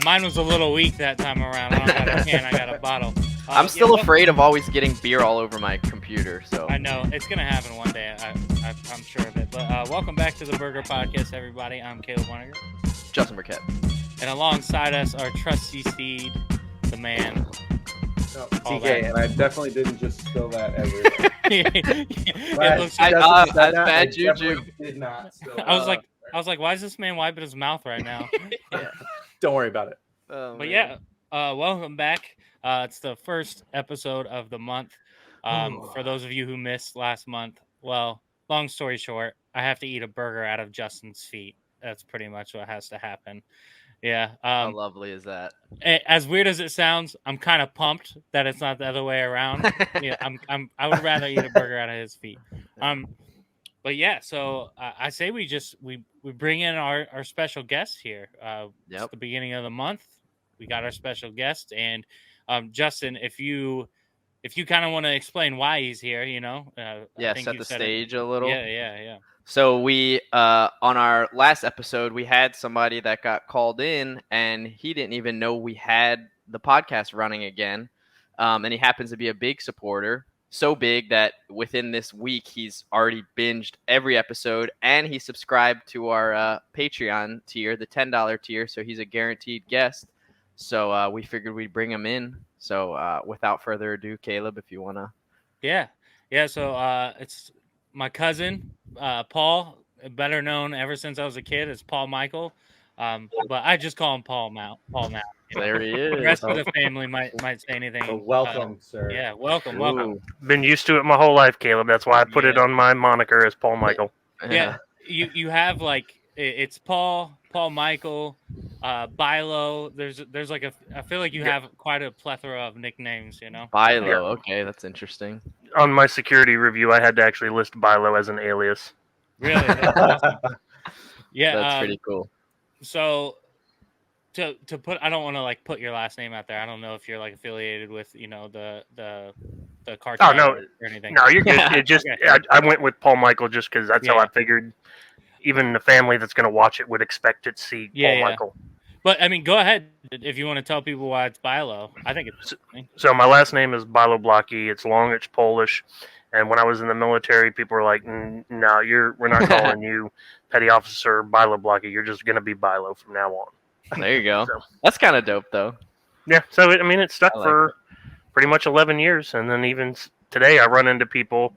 Mine was a little weak that time around. I don't got a can, I got a bottle. I'm still afraid of always getting beer all over my computer. So I know it's gonna happen one day. I'm sure of it. But welcome back to the Burger Podcast, everybody. I'm Caleb Woniger. Justin Burkett. And alongside us, our trusty steed, the man. TK, and I definitely didn't just spill that everywhere. It looks like that's bad juju. Did not. I was like, why is this man wiping his mouth right now? Yeah. Don't worry about it. But yeah, welcome back. It's the first episode of the month. For those of you who missed last month, well, long story short, I have to eat a burger out of Justin's feet. That's pretty much what has to happen. Yeah. How lovely is that? As weird as it sounds, I'm kind of pumped that it's not the other way around. Yeah, I would rather eat a burger out of his feet. But yeah, so I say we bring in our special guest here. It's the beginning of the month. We got our special guest, and Justin, if you kind of want to explain why he's here, set the stage a little. Yeah. So we, on our last episode, we had somebody that got called in, and he didn't even know we had the podcast running again. And he happens to be a big supporter, so big that within this week, he's already binged every episode, and he subscribed to our Patreon tier, the $10 tier, so he's a guaranteed guest. So we figured we'd bring him in. So without further ado, Caleb, if you want to. Yeah. So it's my cousin, Paul, better known ever since I was a kid as Paul Michael. But I just call him Paul now. There he is. The rest of the family might say anything. So welcome, sir. Yeah, welcome. Been used to it my whole life, Caleb. That's why I put it on my moniker as Paul Michael. Yeah. You have it's Paul Michael, Bilo. There's like I feel like you have quite a plethora of nicknames, Bilo, okay, that's interesting. On my security review, I had to actually list Bilo as an alias. Really? That's awesome. Yeah, that's pretty cool. So to put, I don't want to put your last name out there. I don't know if you're affiliated with the cartoon. Oh no, or anything. No, you're good. It just Okay. I went with Paul Michael just because that's how I figured. Even the family that's going to watch it would expect it to see Paul Michael. But I mean, go ahead if you want to tell people why it's Bilo. I think it's so. My last name is Bialoblocki. It's long. It's Polish. And when I was in the military, people were like, "No, we're not calling you Petty Officer Bialoblocki. You're just going to be Bilo from now on." There you go. So, that's kind of dope, though. Yeah. So it stuck for pretty much 11 years, and then even today, I run into people.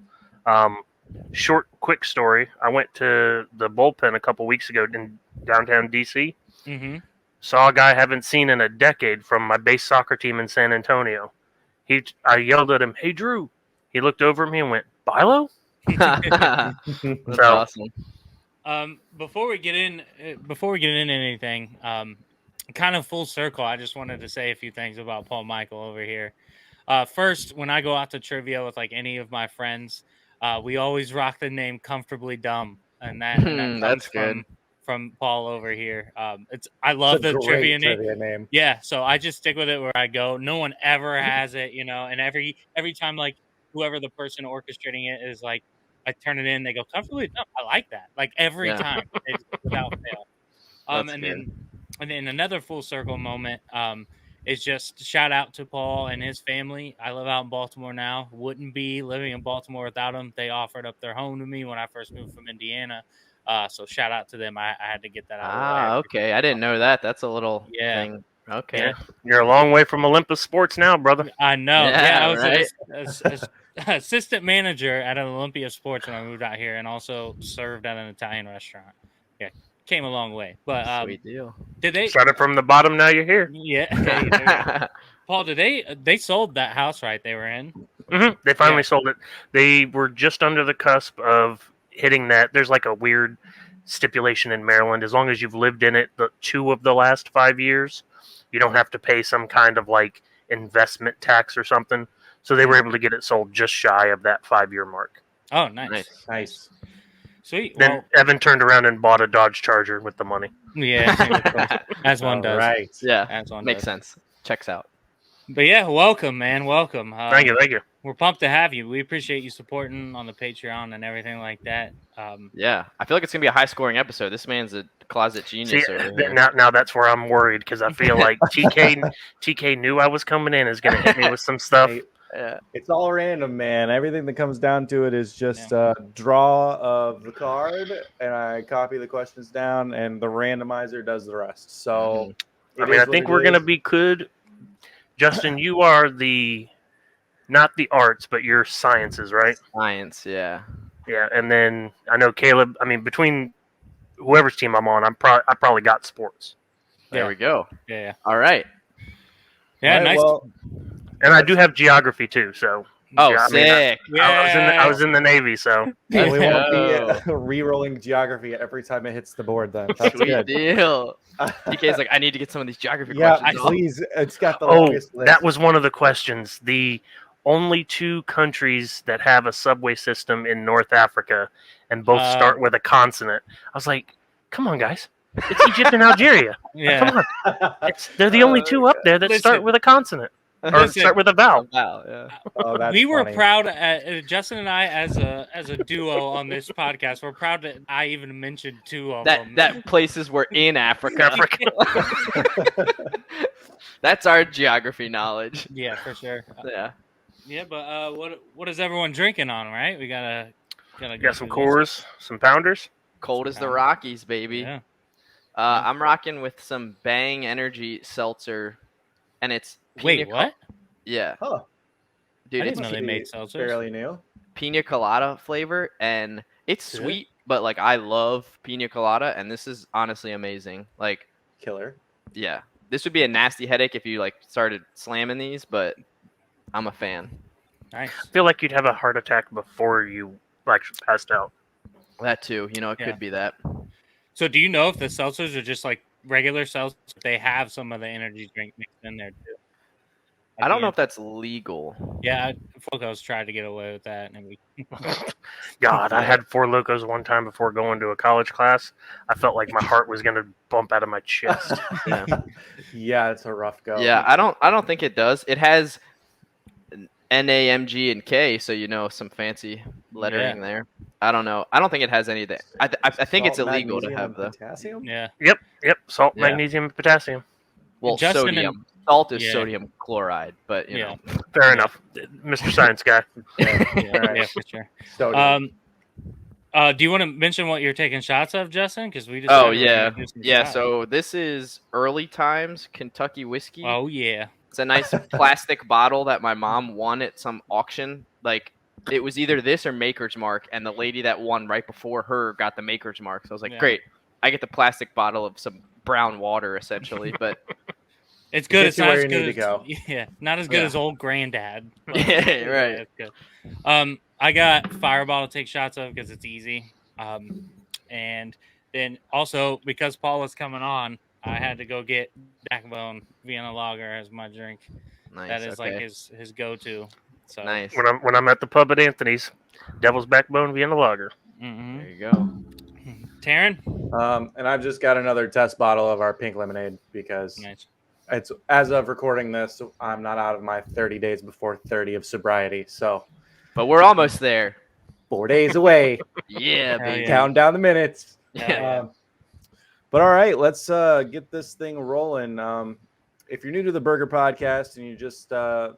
Short, quick story. I went to the bullpen a couple weeks ago in downtown D.C. Mm-hmm. Saw a guy I haven't seen in a decade from my base soccer team in San Antonio. I yelled at him, "Hey, Drew!" He looked over at me and went, "Bilo?" That's awesome. Before we get into anything, kind of full circle, I just wanted to say a few things about Paul Michael over here. First, when I go out to trivia with any of my friends, we always rock the name Comfortably Dumb, and that that's good. From Paul over here. I love the trivia name. Yeah, so I just stick with it where I go. No one ever has it, and every time whoever the person orchestrating it is I turn it in, they go Comfortably Dumb. I like that. Every time, it's without fail. And then another full circle moment is just shout out to Paul and his family. I live out in Baltimore now. Wouldn't be living in Baltimore without them. They offered up their home to me when I first moved from Indiana. So shout out to them. I had to get that out of the way. Okay. I didn't know that. That's a little thing. Okay. Yeah. You're a long way from Olympus Sports now, brother. I know. Yeah, I was right? assistant manager at an Olympia Sports when I moved out here and also served at an Italian restaurant. Yeah. Came a long way. But sweet deal. Did they started from the bottom, now you're here? Yeah. Paul, did they sold that house, right? They were in? Mm-hmm. They finally sold it. They were just under the cusp of hitting that. There's a weird stipulation in Maryland. As long as you've lived in it the 2 of the last 5 years, you don't have to pay some kind of investment tax or something. So they were able to get it sold just shy of that 5-year mark. Oh, nice. Sweet. Then Evan turned around and bought a Dodge Charger with the money. Yeah, as one does. Right. Yeah, as one makes does. sense. Checks out. But yeah, welcome, man. Welcome. Thank you. we're pumped to have you. We appreciate you supporting on the Patreon and everything like that. Yeah, I feel like it's gonna be a high-scoring episode. This man's a closet genius over here. Now that's where I'm worried because I feel like TK knew I was coming in, is gonna hit me with some stuff. Yeah. It's all random, man. Everything that comes down to it is just a draw of the card, and I copy the questions down, and the randomizer does the rest. So, I think we're gonna be good. Justin, you are not the arts, but your sciences, right? Science, yeah. Yeah, and then I know Caleb. I mean, between whoever's team I'm on, I probably got sports. There we go. Yeah. All right. Yeah, right, nice. well, And I do have geography too. So. Oh, yeah, sick! I was in the Navy, so we won't be re-rolling geography every time it hits the board. Then that's Sweet good. deal. DK's like, I need to get some of these geography Yeah, questions. please. It's got the longest list. That was one of the questions. The only 2 countries that have a subway system in North Africa, and both start with a consonant. I was like, come on, guys. It's Egypt and Algeria. Yeah. Come on. They're the only 2 up there that start with a consonant. Or start with a vowel. Yeah. We were proud, Justin and I, as a duo on this podcast. We're proud that I even mentioned 2 of them. That places were in Africa. That's our geography knowledge. Yeah, for sure. Yeah. Yeah, but what is everyone drinking on? Right, we gotta got some Coors, some Pounders. Cold as the Rockies, baby. Yeah. I'm rocking with some Bang Energy seltzer, and it's what? Yeah. Huh. Dude, I didn't it's know they made seltzers. Fairly new. Pina colada flavor, and it's sweet, but like I love pina colada, and this is honestly amazing. Like, Killer. Yeah, this would be a nasty headache if you like started slamming these, but I'm a fan. Nice. I feel like you'd have a heart attack before you actually passed out. That too, it could be that. So, do you know if the seltzers are just like regular seltzers? They have some of the energy drink mixed in there too. I don't know if that's legal. Yeah, Focos tried to get away with that, and we. God, I had 4 Locos one time before going to a college class. I felt like my heart was gonna bump out of my chest. Yeah, it's a rough go. Yeah, I don't think it does. It has NAMG and K, so some fancy lettering there. I don't know. I don't think it has any of that. I think it's illegal to have the potassium. Yeah. Yep. Salt, magnesium, and potassium. Well, sodium. Salt is sodium chloride, but you know. Fair enough, Mr. Science guy. Yeah, for sure. Sodium. Do you want to mention what you're taking shots of, Justin? Because we just yeah. So this is Early Times Kentucky whiskey. Oh yeah. It's a nice plastic bottle that my mom won at some auction. Like, it was either this or Maker's Mark, and the lady that won right before her got the Maker's Mark. So I was like, great. I get the plastic bottle of some brown water, essentially, but it's good. It's not as good to go. Not as good as old granddad. Yeah, right. It's good. I got Fireball to take shots of because it's easy. And then also because Paul was coming on, I had to go get Backbone Vienna Lager as my drink. Nice. That is like his go-to. So nice. When I'm at the pub at Anthony's, Devil's Backbone Vienna Lager. Mm-hmm. There you go. Taryn? And I've just got another test bottle of our pink lemonade because it's, as of recording this, I'm not out of my 30 days before 30 of sobriety. So, but we're almost there. 4 days away. Yeah, baby. Counting down the minutes. Yeah. But all right, let's get this thing rolling. If you're new to the Burger Podcast and you're just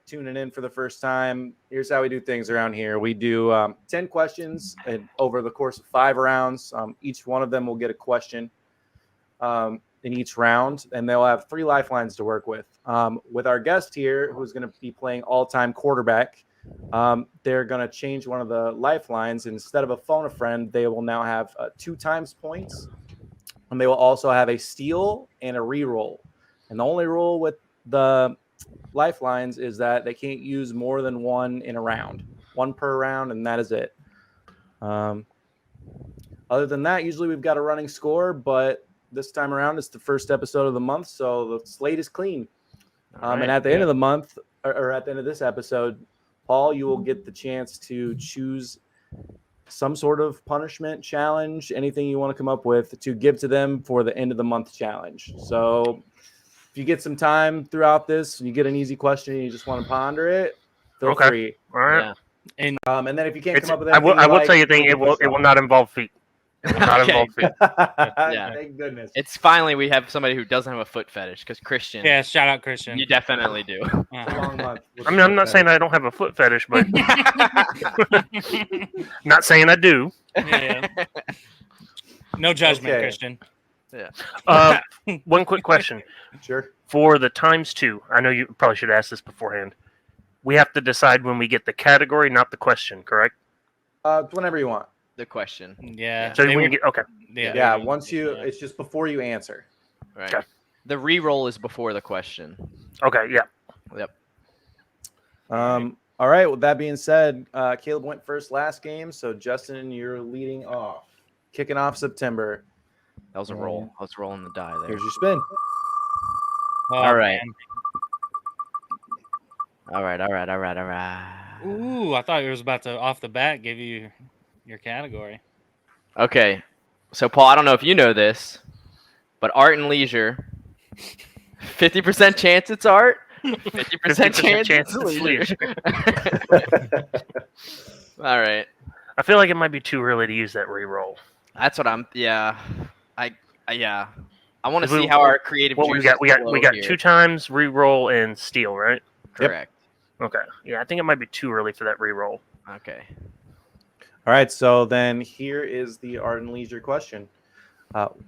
tuning in for the first time, here's how we do things around here. We do 10 questions over the course of 5 rounds. Each one of them will get a question in each round, and they'll have 3 lifelines to work with. With our guest here, who's going to be playing all-time quarterback, they're going to change one of the lifelines. Instead of a phone a friend, they will now have 2 times points. And they will also have a steal and a reroll. And the only rule with the lifelines is that they can't use more than 1 in a round. 1 per round, and that is it. Other than that, usually we've got a running score, but this time around it's the first episode of the month, so the slate is clean. And at the end of the month, or at the end of this episode, Paul, you will get the chance to choose some sort of punishment, challenge, anything you want to come up with to give to them for the end of the month challenge. So if you get some time throughout this and you get an easy question and you just want to ponder it, feel free. All right. Yeah. And then if you can't come up with I anything, will tell you a thing. It will not involve feet. Not Okay. involve feet. Yeah. Thank goodness. It's finally we have somebody who doesn't have a foot fetish, because Christian. Yeah, shout out Christian. You definitely do. It's a long month. I mean, I'm not saying I don't have a foot fetish, but not saying I do. Yeah. No judgment, Okay. Christian. Yeah. One quick question. Sure. For the ×2, I know you probably should ask this beforehand. We have to decide when we get the category, not the question, correct? Whenever you want. The question. Yeah. So when you get okay. Yeah. Once it's just before you answer. Right. Okay. The re-roll is before the question. Okay, yeah. Yep. All right. With that being said, Caleb went first last game, so Justin, you're leading off, kicking off September. That was a roll. I was rolling the die there. Here's your spin. Oh, All right. man. All right. Ooh, I thought you was about to off the bat give you your category. Okay. So Paul, I don't know if you know this, but art and leisure, 50% chance it's art, 50% chance it's leisure. All right. I feel like it might be too early to use that re-roll. That's what I'm. Yeah. I want to We- see how our creative. Well, we got here. 2 times re-roll and steal, right? Correct. Okay. Yeah, I think it might be too early for that re-roll. Okay. All right. So then here is the art and leisure question.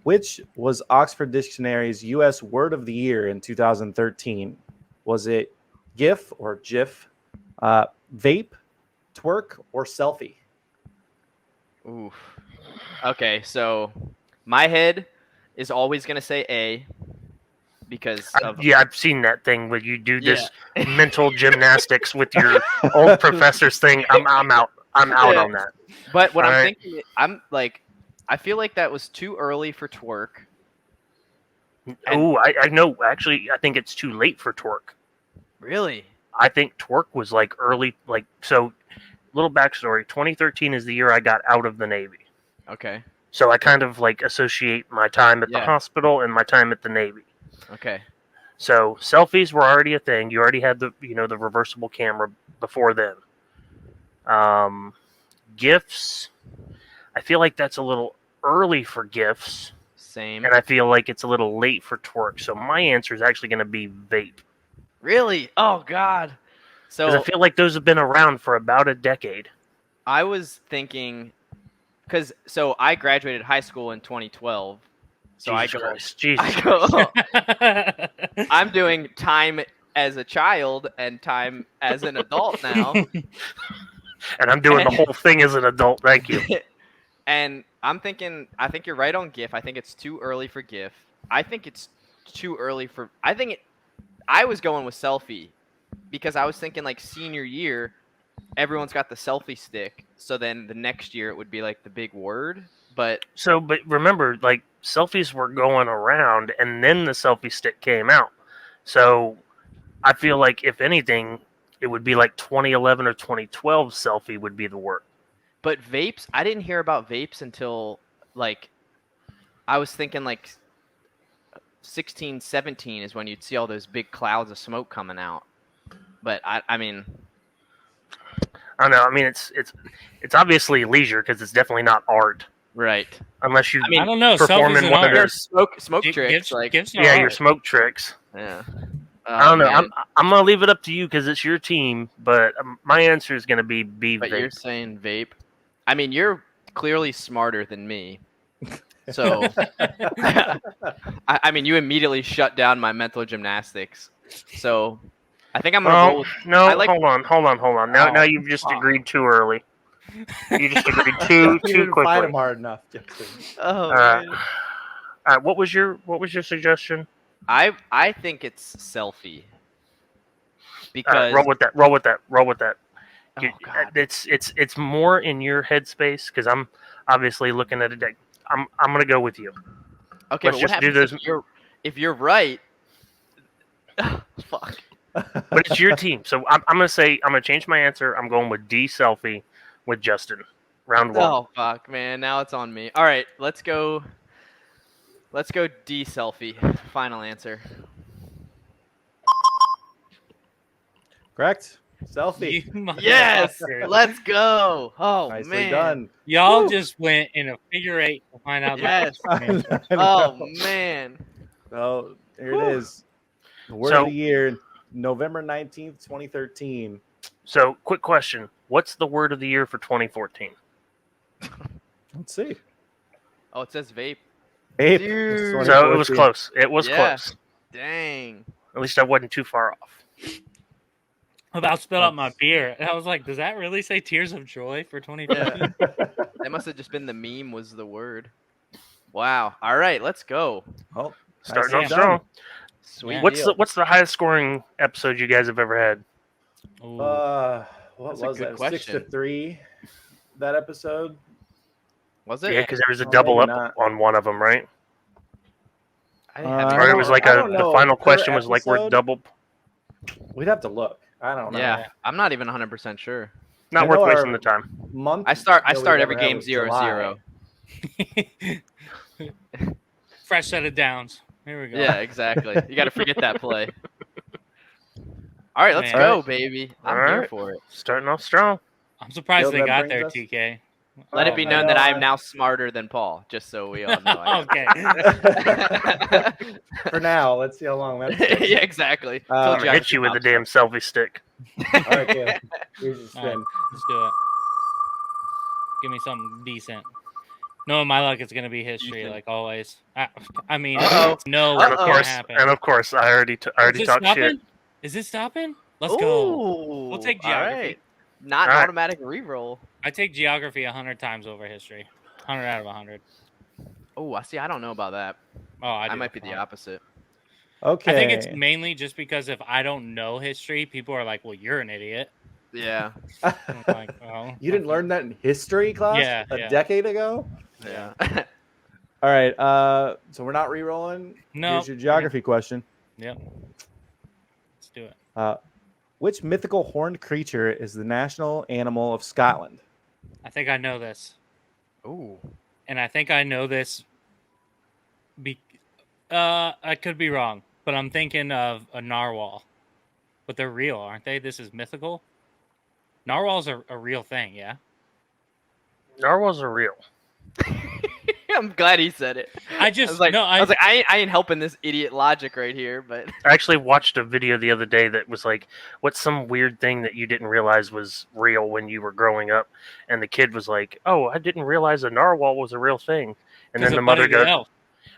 Which was Oxford Dictionary's U.S. word of the year in 2013? Was it GIF or GIF, vape, twerk, or selfie? Oof. Okay, so my head is always gonna say A because of I've seen that thing where you do this mental gymnastics with your old professor's thing. I'm out. I'm out on that. But what All I'm right. thinking, I feel like that was too early for twerk. Oh, I know. Actually, I think it's too late for twerk. Really? I think twerk was like early, like so. Little backstory: 2013 is the year I got out of the Navy. Okay. So I kind of like associate my time at the hospital and my time at the Navy. Okay. So selfies were already a thing. You already had the the reversible camera before then. GIFs, I feel like that's a little early for GIFs. Same. And I feel like it's a little late for twerk. So my answer is actually going to be vape. Really? Oh God. So Because I feel like those have been around for about a decade. I was thinking, so I graduated high school in 2012. So Jesus I'm doing time as a child and time as an adult now. And I'm doing the whole thing as an adult. Thank you. And I'm thinking, I think you're right on GIF. I think it's too early for GIF. I think it's too early for. I was going with selfie because I was thinking like senior year, everyone's got the selfie stick. So then the next year it would be like the big word. But remember, like selfies were going around, and then the selfie stick came out. So I feel like if anything, it would be like 2011 or 2012 selfie would be the word. But vapes, I didn't hear about vapes until like I was thinking like 16, 17 is when you'd see all those big clouds of smoke coming out. But I mean, I don't know. I mean, it's obviously leisure because it's definitely not art, right? Unless you, I don't know. perform in one of their smoke tricks, your smoke tricks. Yeah. I don't know. I'm gonna leave it up to you because it's your team, but my answer is gonna be B. But vape. you're saying vape. I mean, you're clearly smarter than me. So, I mean, you immediately shut down my mental gymnastics. So, I think I'm gonna roll with. Hold on. Now you've just agreed too early. You just agreed too quickly. Fight him hard enough, Justin. Oh man. All right, what was your suggestion? I think it's selfie. Because roll with that. Oh, God. It's more in your headspace because I'm obviously looking at a deck. I'm gonna go with you. Okay, Let's but just do those. If you're right, fuck. But it's your team, so I'm gonna change my answer. I'm going with D selfie with Justin. Round 1. Oh fuck, man! Now it's on me. All right, let's go. Let's go D selfie. Final answer. Correct. Selfie. Yes, motherfuckers. let's go. Oh Nicely man, done. Y'all Woo. just went in a figure eight to find out. Yes. The Oh man. So here Whew. it is. The word of the year, November 19th, 2013. So, quick question: what's the word of the year for 2014? Let's see. Oh, it says vape. Ape. Dude. So it was close. It was Yeah. close. Dang. At least I wasn't too far off. about spilled out my beer. And I was like, does that really say Tears of Joy for 2015? Yeah. That must have just been the meme was the word. Wow. All right, let's go. Oh, Starting nicely off strong. Sweet Yeah. What's the highest scoring episode you guys have ever had? Ooh. What That's a was good that? question. 6-3. That episode. Was it? Yeah, because there was a Oh, double maybe up not. on one of them, right? I didn't have I Or it any. was don't- like I don't the know final per question was like we're episode. double. We'd have to look. I don't know. Yeah, I'm not even 100% sure. Not I worth know wasting our the time. Month. I start that we've every ever had game was 0-0. July. Fresh set of downs. Here we go. Yeah, exactly. You got to forget that play. All right, let's Man. go, baby. I'm All here right. for it. Starting off strong. I'm surprised Caleb, they that got brings there, us- TK. Let it Oh, be I known know, that I am I- now smarter than Paul, just so we all know. Okay. For now, let's see how long that's. takes. Yeah, exactly. Uh, I'm gonna hit you with a damn selfie stick. All right, Caleb. Here's your All right, spin. let's do it. Give me something decent. Knowing my luck, it's gonna be history, Decent. like always. I mean, Uh-oh. no, And what's of gonna course, happen? and of course, I already Is it talked stopping? shit. Is it stopping? Let's go. Ooh, We'll take all geography. right. Not All an right. automatic reroll. I take geography 100 times over history. 100 out of 100. Oh, I see. I don't know about that. Oh, I do. I might be the opposite. Okay. I think it's mainly just because if I don't know history, people are like, "Well, you're an idiot." Yeah. I'm like, oh, You didn't learn that in history class Yeah, a yeah. decade ago? Yeah. All right. So we're not re-rolling. No. Here's your geography question. Yep. Let's do it. Which mythical horned creature is the national animal of Scotland? I think I know this, Ooh. and I think I know this. I could be wrong, but I'm thinking of a narwhal. But they're real, aren't they? This is mythical. Narwhals are a real thing, yeah. Narwhals are real. I'm glad he said it. I just was like, no. I was like, I ain't helping this idiot logic right here, but I actually watched a video the other day that was like, what's some weird thing that you didn't realize was real when you were growing up? And the kid was like, oh, I didn't realize a narwhal was a real thing. And then the mother goes,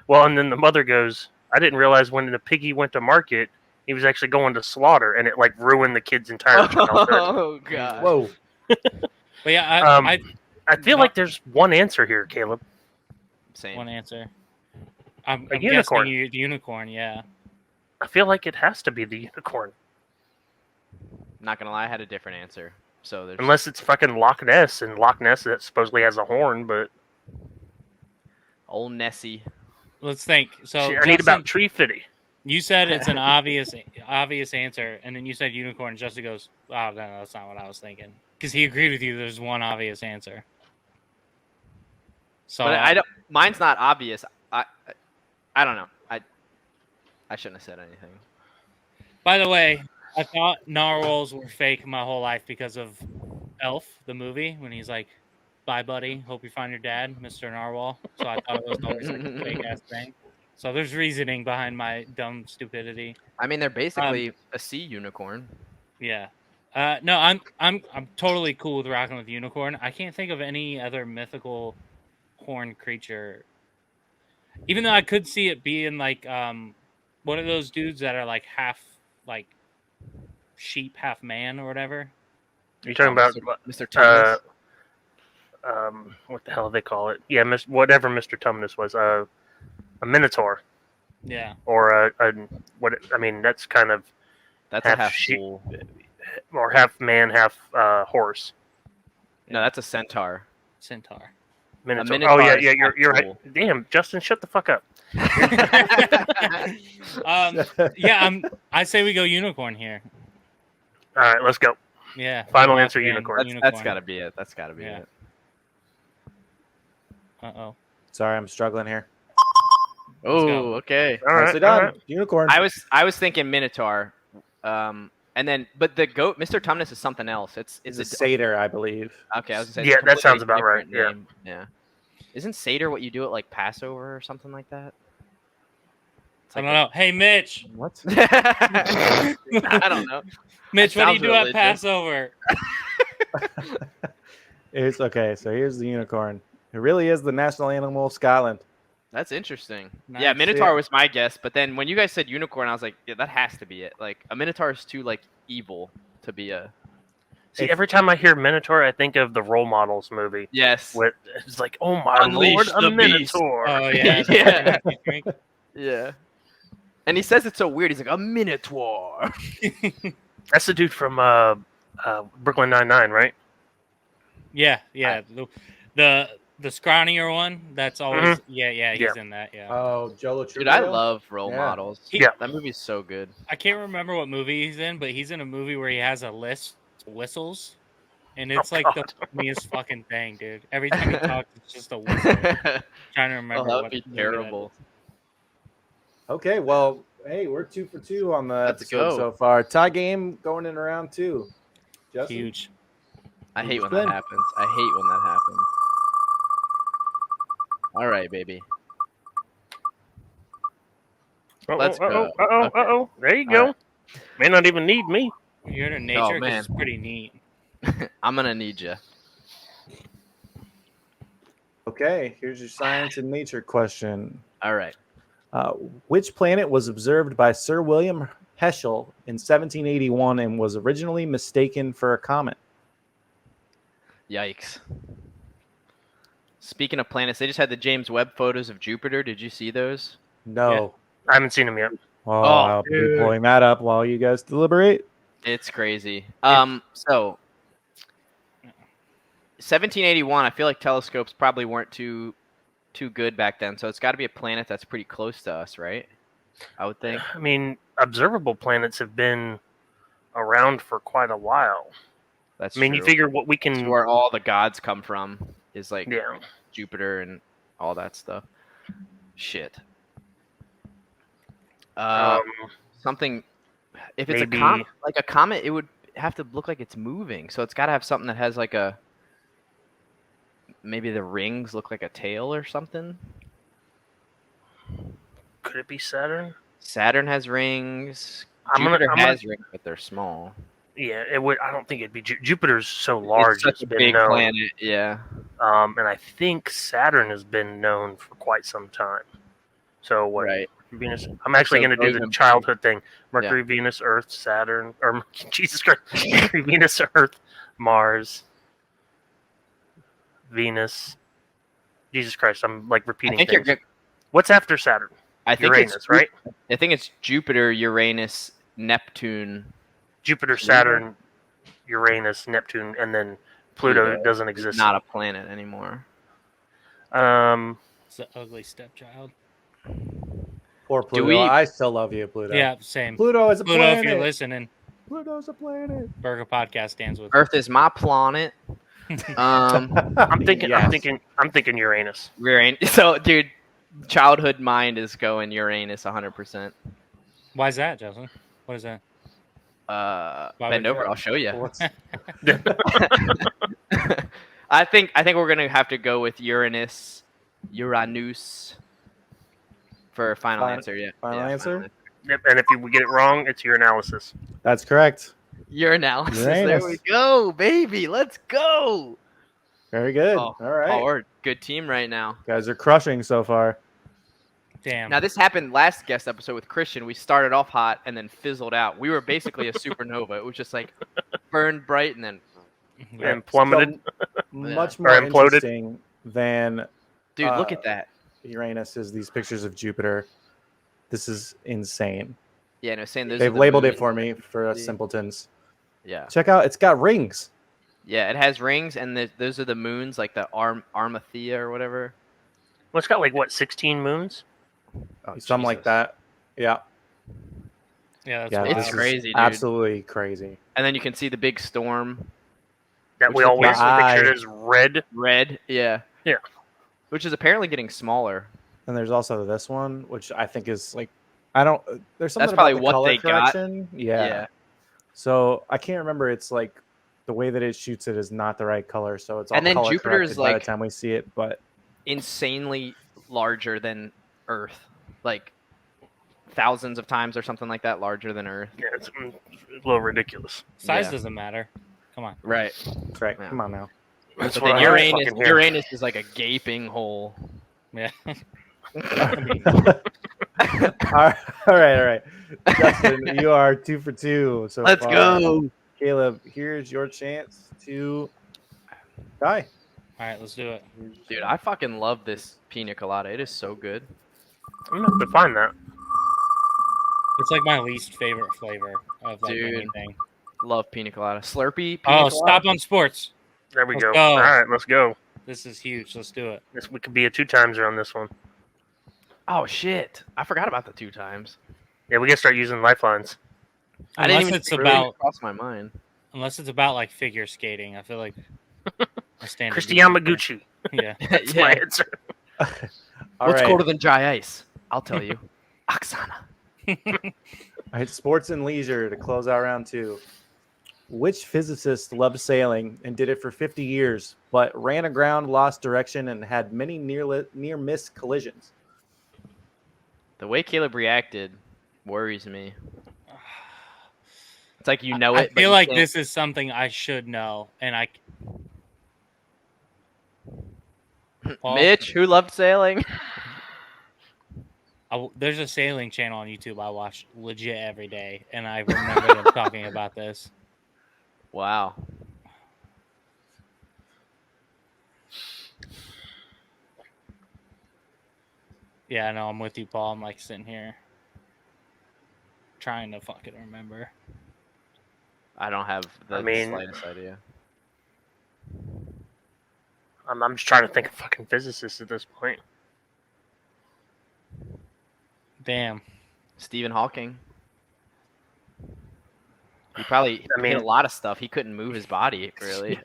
and then the mother goes, I didn't realize when the piggy went to market, he was actually going to slaughter, and it like ruined the kid's entire childhood. oh god. Whoa. But yeah, I feel like there's one answer here, Caleb. Same. one answer. I'm unicorn. guessing the unicorn. Yeah. I feel like it has to be the unicorn. Not gonna lie, I had a different answer. So there's Unless it's fucking Loch Ness, and Loch Ness that supposedly has a horn, but old Nessie. Let's think. So shit, I need about Tree Fitty. You said it's an obvious answer, and then you said unicorn. Justin goes, "Oh no, that's not what I was thinking." Because he agreed with you. There's one obvious answer. So, But I don't. Mine's not obvious. I don't know. I shouldn't have said anything. by the way, I thought narwhals were fake my whole life because of Elf, the movie, when he's like, "Bye, buddy. Hope you find your dad, Mr. Narwhal." So I thought it was always like a fake ass thing. So there's reasoning behind my dumb stupidity. I mean, they're basically a sea unicorn. Yeah. No, I'm totally cool with rocking with unicorn. I can't think of any other mythical horned creature. Even though I could see it being like one of those dudes that are like half like sheep, half man or whatever. You're talking about Mr. Tumnus. what the hell do they call it? Yeah, whatever Mr. Tumnus was, a minotaur. Yeah. Or what? I mean, that's kind of That's half a half sheep, bull. or half man, half horse. No, that's a centaur. Centaur. Minotaur. minotaur Oh yeah, is yeah. half You're right. bull. Damn, Justin, shut the fuck up. Yeah, I say we go unicorn here. All right, let's go. Yeah. Final answer, unicorn. That's gotta be it. That's gotta be Yeah. it. Uh-oh. Sorry, I'm struggling here. Oh, okay. All right, Nicely all done. right. Unicorn. I was thinking minotaur, And then, but the goat, Mr. Tumnus, is something else. It's a satyr, I believe. Okay, I was gonna say. Yeah, that sounds about right. Name. Yeah. Isn't satyr what you do at like Passover or something like that? I don't know. Hey, Mitch. What? I don't know. Mitch, what do you do at Passover? So here's the unicorn. It really is the national animal of Scotland. That's interesting. Nice. Yeah, Minotaur was my guess, but then when you guys said unicorn, I was like, yeah, that has to be it. Like a Minotaur is too like evil to be a. See, every time I hear Minotaur, I think of the Role Models movie. Yes. It's like, oh my Unleash lord, a Minotaur. Oh yeah. Yeah. Yeah. And he says it so weird. He's like a Minotaur. That's the dude from Brooklyn Nine-Nine, right? Yeah. The scrawnier one. That's always he's in that. Yeah. Oh, Joe Lotrudio? Dude, I love Role Models. That movie's so good. I can't remember what movie he's in, but he's in a movie where he has a list of whistles, and it's the funniest fucking thing, dude. Every time he talks, it's just a whistle. Trying to remember. That would be terrible. Okay, well, hey, we're 2 for 2 on the episode so far. Tie game going in round 2. Justin? Huge. I hate when that happens. All right, baby. Let's go. Uh-oh. There you go. Right. May not even need me. You're in nature, it's pretty neat. I'm going to need you. Okay, here's your science and nature question. All right. Which planet was observed by Sir William Herschel in 1781 and was originally mistaken for a comet? Yikes. Speaking of planets, they just had the James Webb photos of Jupiter. Did you see those? No. Yeah. I haven't seen them yet. Well, I'll be pulling that up while you guys deliberate. It's crazy. So 1781, I feel like telescopes probably weren't too good back then, so it's got to be a planet that's pretty close to us, right? I would think. I mean, observable planets have been around for quite a while. That's true. You figure what we can... It's where all the gods come from is like Jupiter and all that stuff. Shit. Something... If it's a comet, it would have to look like it's moving, so it's got to have something that has like a... Maybe the rings look like a tail or something. Could it be Saturn? Saturn has rings. Jupiter has rings, but they're small. Yeah, it would. I don't think it'd be Jupiter's so large. It's such a big planet. Yeah. And I think Saturn has been known for quite some time. So what? Right. Venus. I'm actually going to do the childhood thing: Mercury, Venus, Earth, Saturn, or Jesus Christ, Mercury, Venus, Earth, Mars. Venus, Jesus Christ! I'm like repeating things. What's after Saturn? I think Uranus, right? I think it's Jupiter, Uranus, Neptune. Jupiter, Saturn, Uranus, Neptune, and then Pluto doesn't exist. It's not a planet anymore. It's the ugly stepchild. Poor Pluto. I still love you, Pluto. Yeah, same. Pluto is a planet. If you're listening. Pluto's a planet. Burger Podcast stands with Earth is my planet. I'm thinking Uranus. So, dude, childhood mind is going Uranus 100%. Why is that, Justin? What is that? Bend over. I'll show you. I think we're gonna have to go with Uranus for a final answer. Yeah. Final answer. Yep. And if we get it wrong, it's your analysis. That's correct. Uranalysis. There we go, baby. Let's go. Very good. All right. We're a good team right now. You guys are crushing so far. Damn. Now, this happened last guest episode with Christian. We started off hot and then fizzled out. We were basically a supernova. It was just like burned bright and then plummeted. Much more interesting than... Dude, look at that. Uranus is these pictures of Jupiter. This is insane. Yeah, no, saying they've labeled it for me for simpletons. Yeah. Check out, it's got rings. Yeah, it has rings, and those are the moons, like the Armathea or whatever. Well, it's got like, what, 16 moons? Oh, something like that. Yeah. Yeah, it's crazy, dude. Absolutely crazy. And then you can see the big storm. That we always pictured as red. Red, yeah. Yeah. Which is apparently getting smaller. And there's also this one, which I think is like, there's something That's probably about the what color they correction. got. Yeah. So I can't remember. It's like the way that it shoots it is not the right color, so it's all And then color Jupiter corrected is by the like time we see it. But insanely larger than Earth, like thousands of times or something like that larger than Earth. Yeah, it's a little ridiculous. Size Yeah. doesn't matter. Come on. Right. that's right. Yeah. Come on now. That's But what then I fucking hear. Uranus is like a gaping hole. Yeah. All right. Justin, you are 2 for 2 so Let's far. go. Caleb, here's your chance to die. All right, let's do it. Dude, I fucking love this pina colada. It is so good. I'm gonna have to find that. It's like my least favorite flavor of like Dude. anything. Love pina colada. Slurpee pina Oh, colada. stop on sports. There we Let's go. go. All right, let's go. This is huge. Let's do it. We could be a 2-timeser on this one. Oh shit! I forgot about the 2 times. Yeah, we gotta start using lifelines. I didn't Unless even it's really about cross my mind. unless it's about like figure skating. I feel like I stand. Christy Yamaguchi. Yeah. That's my answer. All What's right. colder than dry ice? I'll tell you. Oksana. All right, sports and leisure to close out round 2. Which physicist loved sailing and did it for 50 years, but ran aground, lost direction, and had many near-miss collisions? The way Caleb reacted worries me. It's like you know I it. but feel you like can't. this is something I should know, and Paul? Mitch, who loved sailing? There's a sailing channel on YouTube I watch legit every day, and I remember them talking about this. Wow. Yeah, I know. I'm with you, Paul. I'm like sitting here trying to fucking remember. I don't have the slightest idea. I'm just trying to think of fucking physicists at this point. Damn. Stephen Hawking. He probably hit a lot of stuff. He couldn't move his body, really.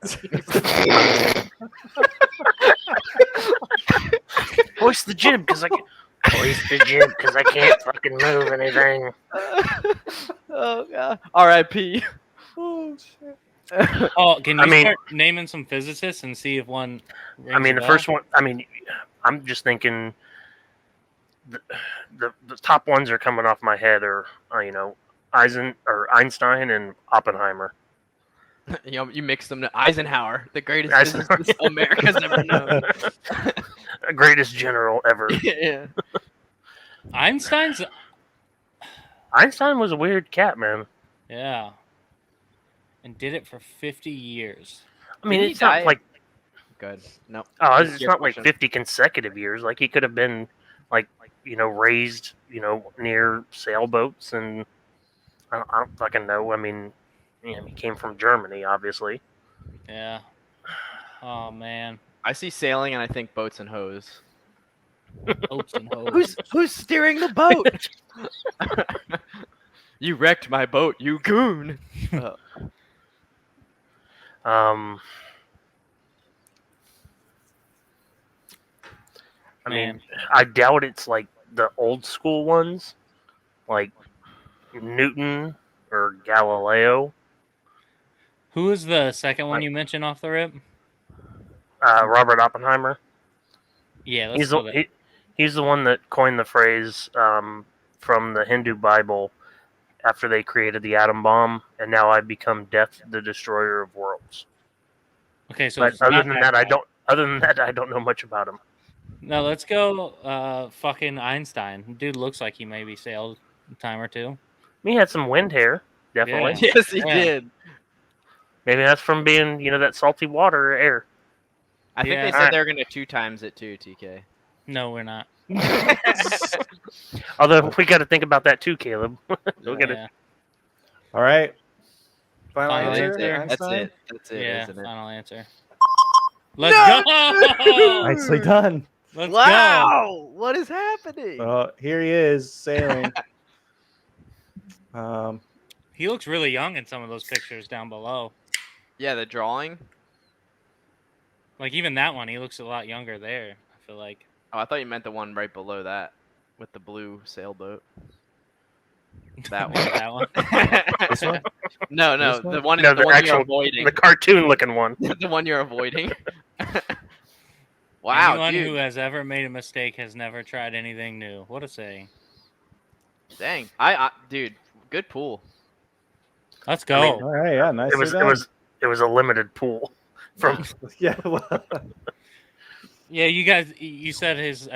Hoist the gym because I can't fucking move anything. Oh god. R.I.P. Oh shit. Oh, can you start naming some physicists and see if one? The first one. I'm just thinking. The top ones are coming off my head are Einstein and Oppenheimer. You mixed them to Eisenhower, the greatest physicist America's ever known. The greatest general ever. Yeah. Einstein was a weird cat, man. Yeah. And did it for 50 years. It's not like good. No. Oh, it's not like 50 consecutive years. Like he could have been raised, near sailboats, and I don't fucking know. He came from Germany, obviously. Yeah. Oh man. I see sailing and I think boats and hoes. Boats and hoes. Who's steering the boat? You wrecked my boat, you goon. I doubt it's like the old school ones, like Newton or Galileo. Who is the second one you mentioned off the rip? Robert Oppenheimer. Yeah, he's the one that coined the phrase from the Hindu Bible after they created the atom bomb, and now I become death, the destroyer of worlds. Okay, so but other than that, I don't know much about him. No, let's go fucking Einstein. Dude looks like he maybe sailed a time or two. He had some wind hair, definitely. Yeah. Yes, he did. Maybe that's from being, that salty water or air. I think they said they were going to 2 times it too, TK. No, we're not. Although we got to think about that too, Caleb. All right. Final answer. That's it. Yeah, isn't it? final answer. Let's go! Nicely done. Let's go! What is happening? Here he is sailing. He looks really young in some of those pictures down below. Yeah, the drawing. Like even that one, he looks a lot younger there. I feel like. Oh, I thought you meant the one right below that with the blue sailboat. That one. That one. This one? No, This one? the one, No, the one you're avoiding. the cartoon-looking one. The one you're avoiding. Wow, Anyone dude. who has ever made a mistake has never tried anything new. What a saying. Dang. Dude, good pool. Let's go. I mean, All right, yeah, nice. It was a limited pool. From Yeah. Well, Yeah, you guys, you said his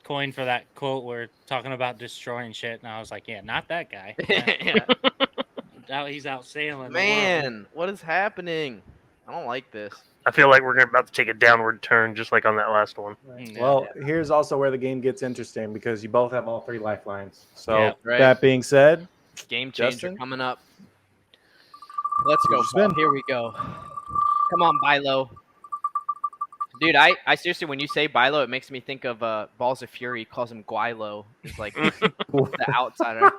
coin for that quote. We're talking about destroying shit, and I was like, yeah, not that guy. Yeah. He's out sailing. Man, what is happening? I don't like this. I feel like we're about to take a downward turn, just like on that last one. Yeah. well, here's also where the game gets interesting because you both have all 3 lifelines. So Yeah, right. that being said, Game changer Justin? coming up. Let's go, What's Paul. been? Here we go. Come on, Bilo. Dude, I seriously, when you say Bilo, it makes me think of Balls of Fury. He calls him Guilo. It's like the outsider.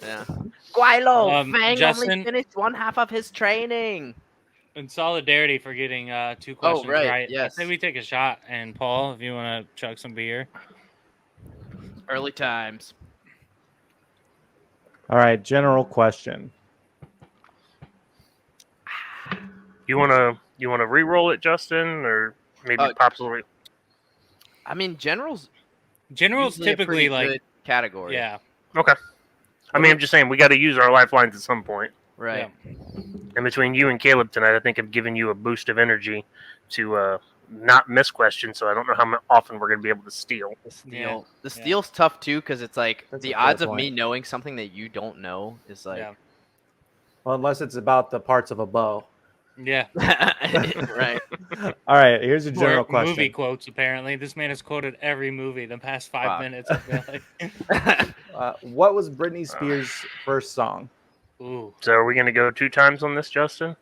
Yeah. Guilo, Fang Justin? only finished one half of his training. In solidarity for getting 2 questions right, yes. I say we take a shot. And Paul, if you want to chug some beer. Early times. all right, general question. You wanna re-roll it, Justin, or maybe Pops will I mean, General's General's usually a typically pretty like good category. Yeah. Okay. I mean, I'm just saying we got to use our lifelines at some point. Right. Yeah. And between you and Caleb tonight, I think I've given you a boost of energy to not miss questions. So I don't know how often we're going to be able to steal. The steal's tough too because it's like That's the a fair odds of point. me knowing something that you don't know is like Yeah. Well, unless it's about the parts of a bow. Yeah. right. All right, here's a general Or question. movie quotes, apparently. This man has quoted every movie the past 5 minutes. I feel like. What was Britney Spears' first song? Ooh. So are we going to go 2 times on this, Justin?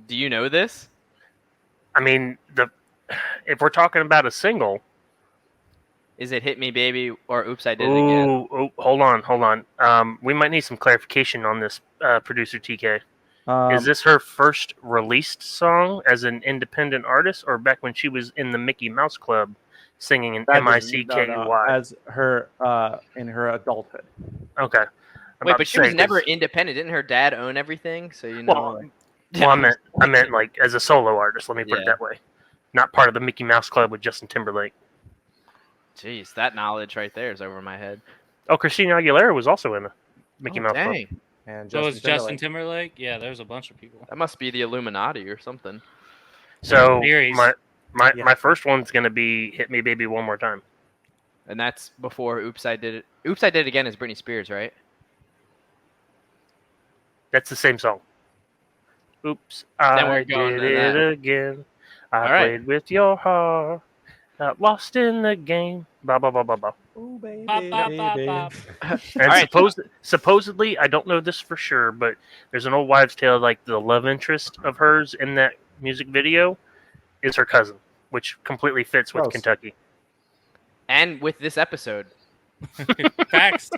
Do you know this? I mean, if we're talking about a single. Is it Hit Me Baby or Oops, I Did It Again? Oh, hold on. We might need some clarification on this, producer TK. Is this her first released song as an independent artist, or back when she was in the Mickey Mouse Club singing in MICKEY? As her in her adulthood. Okay. Wait, but she was never independent. Didn't her dad own everything? So you know. Well, I meant like as a solo artist. Let me put it that way. Not part of the Mickey Mouse Club with Justin Timberlake. Jeez, that knowledge right there is over my head. Oh, Christina Aguilera was also in the Mickey Mouse Club. And So was Justin Timberlake? Yeah, there's a bunch of people. That must be the Illuminati or something. So my first one's gonna be "Hit Me, Baby, One More Time," and that's before "Oops, I Did It." "Oops, I Did It Again" is Britney Spears, right? That's the same song. Oops, I did it again. I played with your heart. Got lost in the game. Blah blah blah blah blah. Oh baby, Pop, pop, pop, pop. And supposedly, I don't know this for sure, but there's an old wives' tale like the love interest of hers in that music video is her cousin, which completely fits with Kentucky. And with this episode. Facts.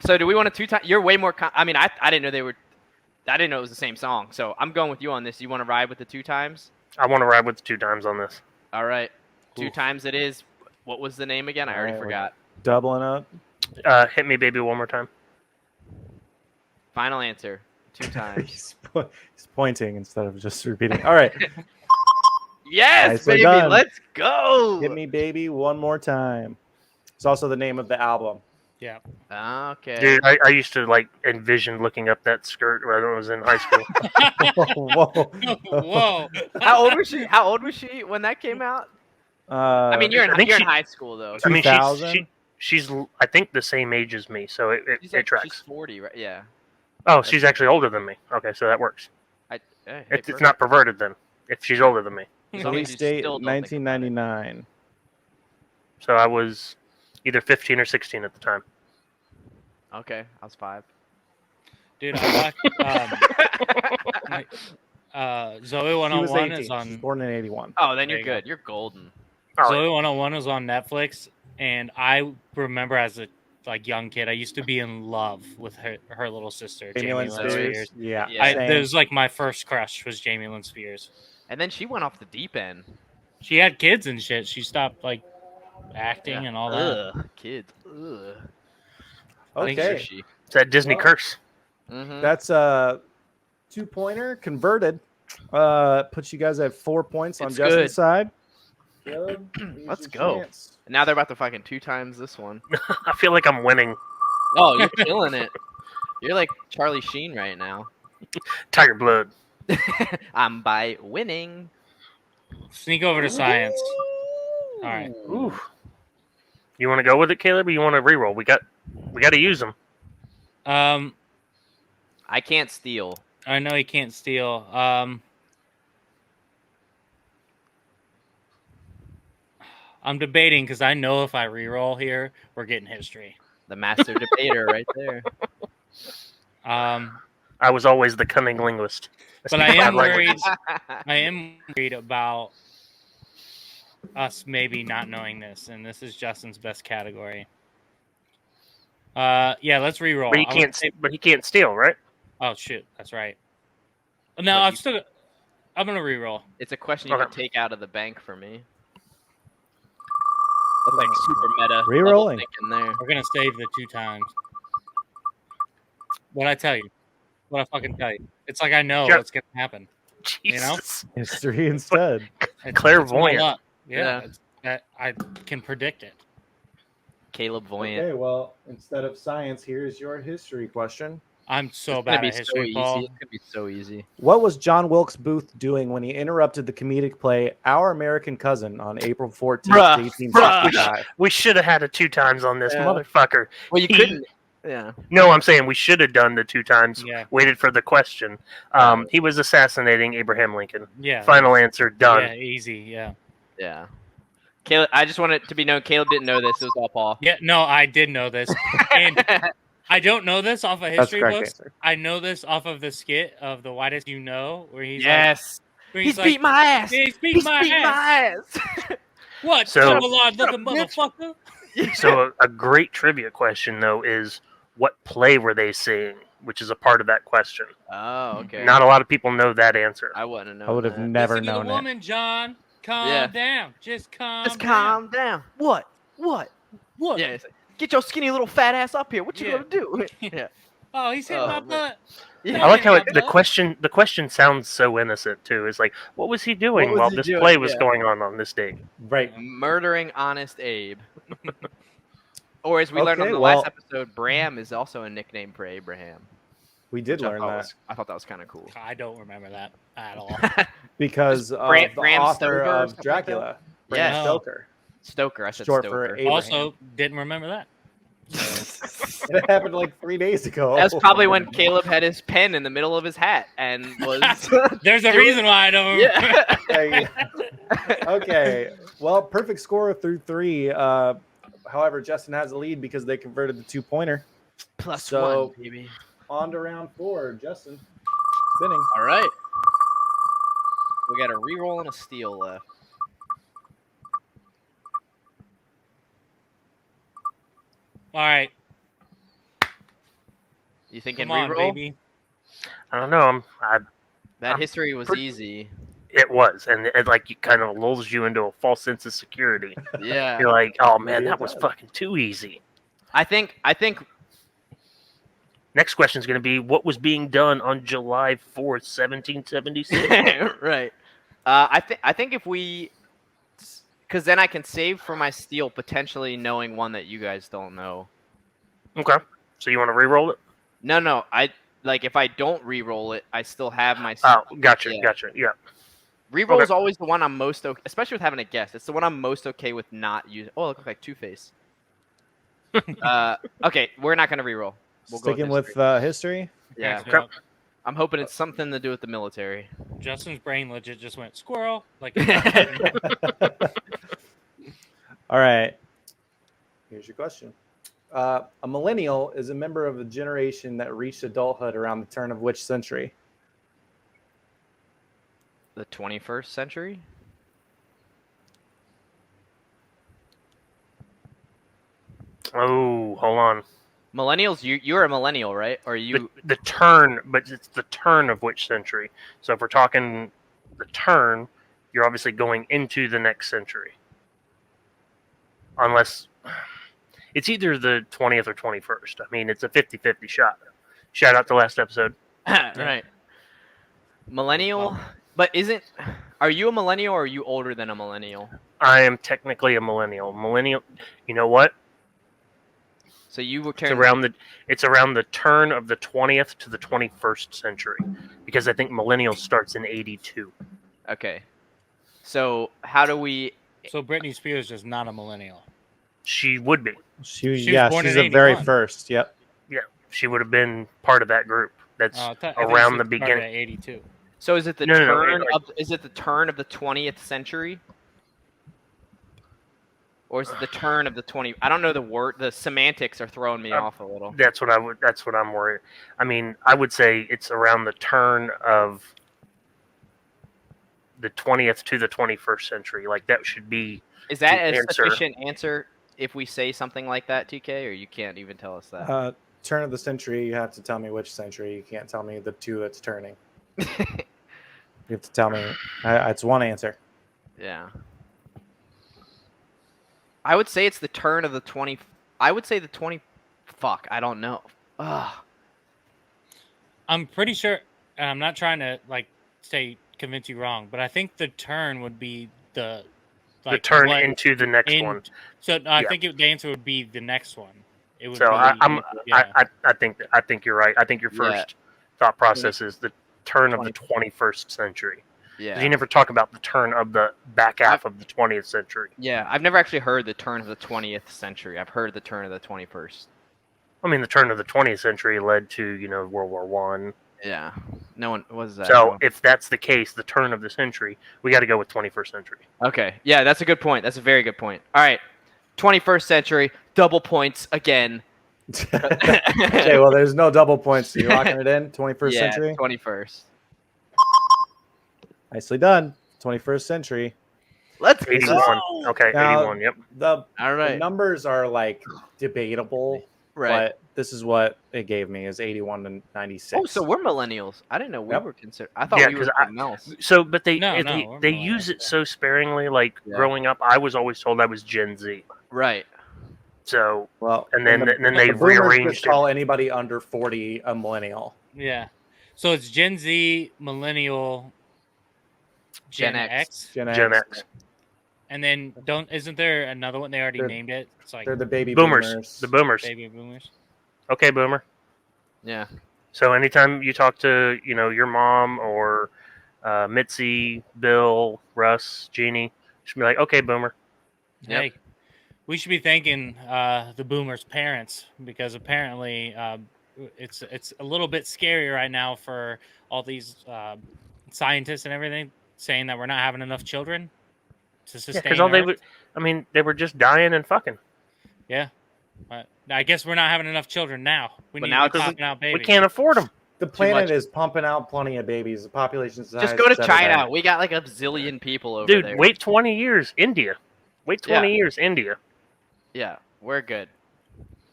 So do we want to 2 times? You're way more. I mean, I didn't know they were. I didn't know it was the same song. So I'm going with you on this. You want to ride with the 2 times? I want to ride with the 2 times on this. All right. 2 times it is. What was the name again? I already forgot. Doubling up. Hit Me, Baby, One More Time. Final answer. 2 times. He's pointing instead of just repeating. All right. Yes, baby. Done. Let's go. Hit Me, Baby, One More Time. It's also the name of the album. Yeah. Okay. Dude, I used to like envision looking up that skirt when I was in high school. Whoa. How old was she when that came out? I mean, you're in high school though. I mean, she's I think the same age as me, so it tracks. She's 40, right? Yeah. Oh, she's actually older than me. Okay, so that works. It's not perverted then. If she's older than me. Release date 1999. So I was either 15 or 16 at the time. Okay, I was 5. Dude, I watched Zoe 101 is on. She was born in 81. Oh, then you're good. You're golden. Zoe 101 is on Netflix, and I remember as a young kid, I used to be in love with her little sister, Jamie Lynn Spears. Yeah, it was like my first crush was Jamie Lynn Spears. And then she went off the deep end. She had kids and shit. She stopped acting and all that. Kids. Ugh. Okay. It's that Disney curse. Mm-hmm. That's a 2-pointer converted. Puts you guys at 4 points on Justin's side. Caleb, let's go. Chance. Now they're about to fucking 2 times this one. I feel like I'm winning. Oh, you're killing it. You're like Charlie Sheen right now. Tiger blood. I'm by winning. Sneak over to science. All right. Ooh. You want to go with it, Caleb, or you want to reroll? We got to use them. I can't steal. I know he can't steal. I'm debating because I know if I reroll here, we're getting history. The master debater right there. I was always the cunning linguist. But I am worried. I am worried about us maybe not knowing this, and this is Justin's best category. Yeah, let's reroll. But he can't steal, right? Oh shoot, that's right. No, I'm gonna reroll. It's a question you can take out of the bank for me. That's like super meta. Rerolling. There. We're gonna save the 2 times. What I tell you? What I fucking tell you? It's like I know what's gonna happen. Jesus. You know, history instead. Clairvoyant. Yeah. I can predict it. Caleb Voyant. Okay, well, instead of science, here's your history question. I'm so bad at history, Paul. It's gonna be so easy. What was John Wilkes Booth doing when he interrupted the comedic play Our American Cousin on April 14th, 1865? We should have had a 2 times on this motherfucker. Well, you couldn't. Yeah. No, I'm saying we should have done the 2 times. Yeah. Waited for the question. He was assassinating Abraham Lincoln. Yeah. Final answer done. Yeah, easy. Yeah. Yeah. Caleb, I just want it to be known. Caleb didn't know this. It was all Paul. Yeah. No, I did know this, and I don't know this off of history books. Answer. I know this off of the skit of the Whitest You Know, where he's he's beat my ass. Yeah, he's beat my ass. What? So, looking motherfucker. So a great trivia question though is, what play were they seeing? Which is a part of that question. Oh, okay. Not a lot of people know that answer. I wouldn't know. I would have never known it. Woman, John, calm down. Just calm down. What? Yeah. Get your skinny little fat ass up here. What you gonna do? Yeah. Oh, he's hitting my butt. Yeah. I like how the question sounds so innocent too. It's like, what was he doing while this play was going on this day? Right. Murdering Honest Abe. Or as we learned on the last episode, Bram is also a nickname for Abraham. We did learn that. I thought that was kind of cool. I don't remember that at all. Because of the author of Dracula, Bram Stoker. Stoker, I said Short Stoker. for Abraham. Also, didn't remember that. It happened like 3 days ago. That's probably when Caleb had his pen in the middle of his hat and was. There's a reason why I don't remember. Okay. Well, perfect score through 3. However, Justin has the lead because they converted the 2-pointer. +1, baby. On to round 4. Justin, spinning. All right. We got a reroll and a steal left. All right. You thinking Come on, reroll? baby. I don't know. That history was easy. It was, and it like you kind of lulls you into a false sense of security. Yeah. You're like, oh man, that was fucking too easy. I think. Next question is going to be, what was being done on July 4th, 1776? Right. I think if we, because then I can save for my steal, potentially knowing one that you guys don't know. Okay. So you want to re-roll it? No. If I don't re-roll it, I still have my steal. Oh, gotcha. Yeah. Reroll is always the one I'm most okay, especially with having a guess. It's the one I'm most okay with not using. Oh, it looks like Two-Face. Okay, we're not going to reroll. We'll Sticking with history? Yeah. Yep. I'm hoping it's something to do with the military. Justin's brain legit just went squirrel. Like. All right. Here's your question. A millennial is a member of a generation that reached adulthood around the turn of which century? The 21st century? Oh, hold on. Millennials, you're a millennial, right? Or you the turn, but it's the turn of which century? So if we're talking the turn, you're obviously going into the next century. Unless It's either the 20th or 21st. I mean, it's a 50-50 shot. Shout out to last episode. Right. Millennial, but are you a millennial or are you older than a millennial? I am technically a millennial. Millennial, you know what? So you were it's around the turn of the 20th to the 21st century, because I think millennial starts in 82. Okay. So how do we? So Britney Spears is not a millennial. She would be. She's born she's in the very 81. first. Yep. Yeah, she would have been part of that group. That's I think around she the started beginning. at 82. So is it the Is it the turn of the 20th century? Or is it the turn of the 20? I don't know the word. The semantics are throwing me off a little. That's what I'm worried. I mean, I would say it's around the turn of the 20th to the 21st century. Like that should be. Is that a sufficient answer if we say something like that, TK, or you can't even tell us that? Turn of the century. You have to tell me which century. You can't tell me the two that's turning. You have to tell me. It's one answer. Yeah. I would say it's the turn of the 20. I would say the 20. Fuck, I don't know. Ugh. I'm pretty sure, and I'm not trying to convince you wrong, but I think the turn would be the turn into the next one. So I think the answer would be the next one. It would so be, I think you're right. I think your first thought process is the turn of the 21st century. Yeah. You never talk about the turn of the back half of the 20th century. Yeah, I've never actually heard the turn of the 20th century. I've heard the turn of the 21st. I mean, the turn of the 20th century led to, World War One. Yeah. No one was that. So if that's the case, the turn of the century, we got to go with 21st century. Okay. Yeah, that's a good point. That's a very good point. All right. 21st century, double points again. Okay, well, there's no double points. So you're locking it in? 21st century? Yeah, 21st. Nicely done. 21st century. Let's 81. go. Okay, now, 81. Yep. The numbers are debatable, right? But this is what it gave me is 81 to 96. Oh, so we're millennials. I didn't know we were considered. I thought we were something else. So, but they use it so sparingly. Growing up, I was always told I was Gen Z. Right. So and then the they rearranged just call anybody under 40 a millennial. Yeah. So it's Gen Z, millennial, Gen X. Gen X. And then isn't there another one? They already named it. It's they're the baby boomers. The boomers. Baby boomers. Okay, boomer. Yeah. So anytime you talk to your mom or Mitzi, Bill, Russ, Jeannie, should be like, okay, boomer. Yep. Hey, we should be thanking the boomers' parents, because apparently it's a little bit scary right now for all these scientists and everything saying that we're not having enough children to sustain. Because they were just dying and fucking. Yeah. I guess we're not having enough children now. We can't afford them. The planet is pumping out plenty of babies. The population is just go to China. We got a zillion people over there. Dude, wait 20 years, India. Wait 20 years, India. Yeah, we're good.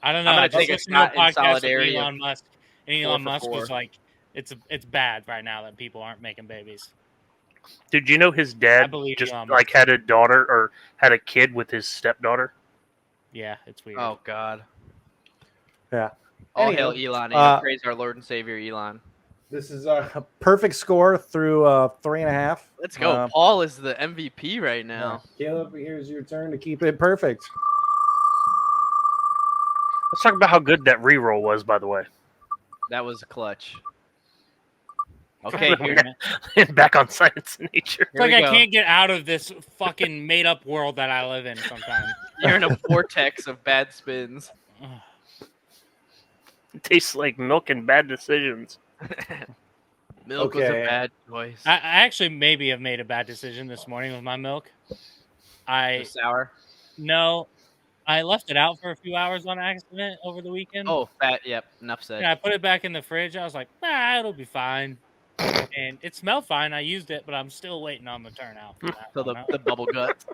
I don't know. I'm gonna take a shot in solidarity. Elon Musk. And Elon Musk was like, it's bad right now that people aren't making babies. Did you know his dad just had a daughter or had a kid with his stepdaughter? Yeah, it's weird. Oh God. Yeah. All hail Elon. Praise our Lord and Savior Elon. This is a perfect score through 3.5. Let's go. Paul is the MVP right now. Caleb, here's your turn to keep it perfect. Let's talk about how good that reroll was, by the way. That was clutch. Okay, back on Science and Nature. It's like I can't get out of this fucking made-up world that I live in sometimes. You're in a vortex of bad spins. It tastes like milk and bad decisions. Milk was a bad choice. I actually maybe have made a bad decision this morning with my milk. Sour? No. I left it out for a few hours on accident over the weekend. Oh, fat. Yep, enough said. And I put it back in the fridge. I was like, it'll be fine. And it smelled fine. I used it, but I'm still waiting on the turnout. So the bubble guts.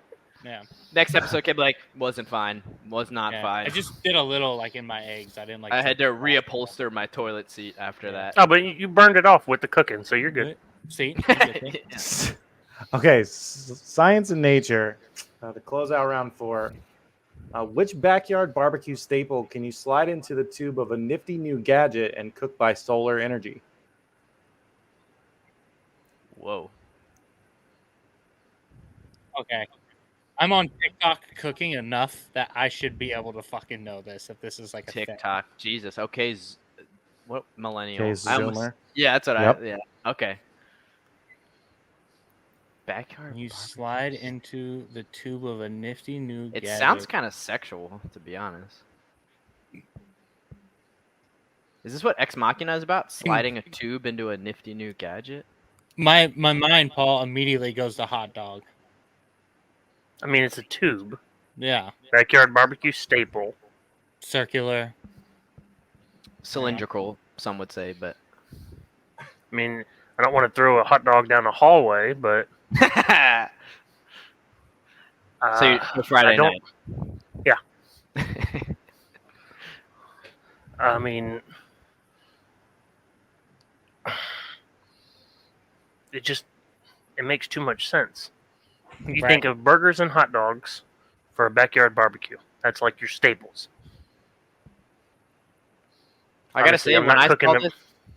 Yeah. Next episode can be like, wasn't fine. Was not fine. I just did a little in my eggs. I didn't I had to reupholster my toilet seat after that. Oh, but you burned it off with the cooking, so you're good. See? Okay, Science and Nature. To close out round 4. Which backyard barbecue staple can you slide into the tube of a nifty new gadget and cook by solar energy? Whoa. Okay. I'm on TikTok cooking enough that I should be able to fucking know this if this is like a TikTok. thing. Jesus. Okay. What millennial? Okay, Zoomer. Yeah, that's what Yep. Yeah. Okay. Backyard. You barbecue. slide into the tube of a nifty new It gadget. sounds kind of sexual, to be honest. Is this what Ex Machina is about? Sliding a tube into a nifty new gadget? My mind, Paul, immediately goes to hot dog. I mean, it's a tube. Yeah. Backyard barbecue staple. Circular. Cylindrical, some would say, but. I mean, I don't want to throw a hot dog down a hallway, but. So you're Friday night. Yeah. I mean, it makes too much sense. You think of burgers and hot dogs for a backyard barbecue. That's like your staples. I gotta say, when I saw this,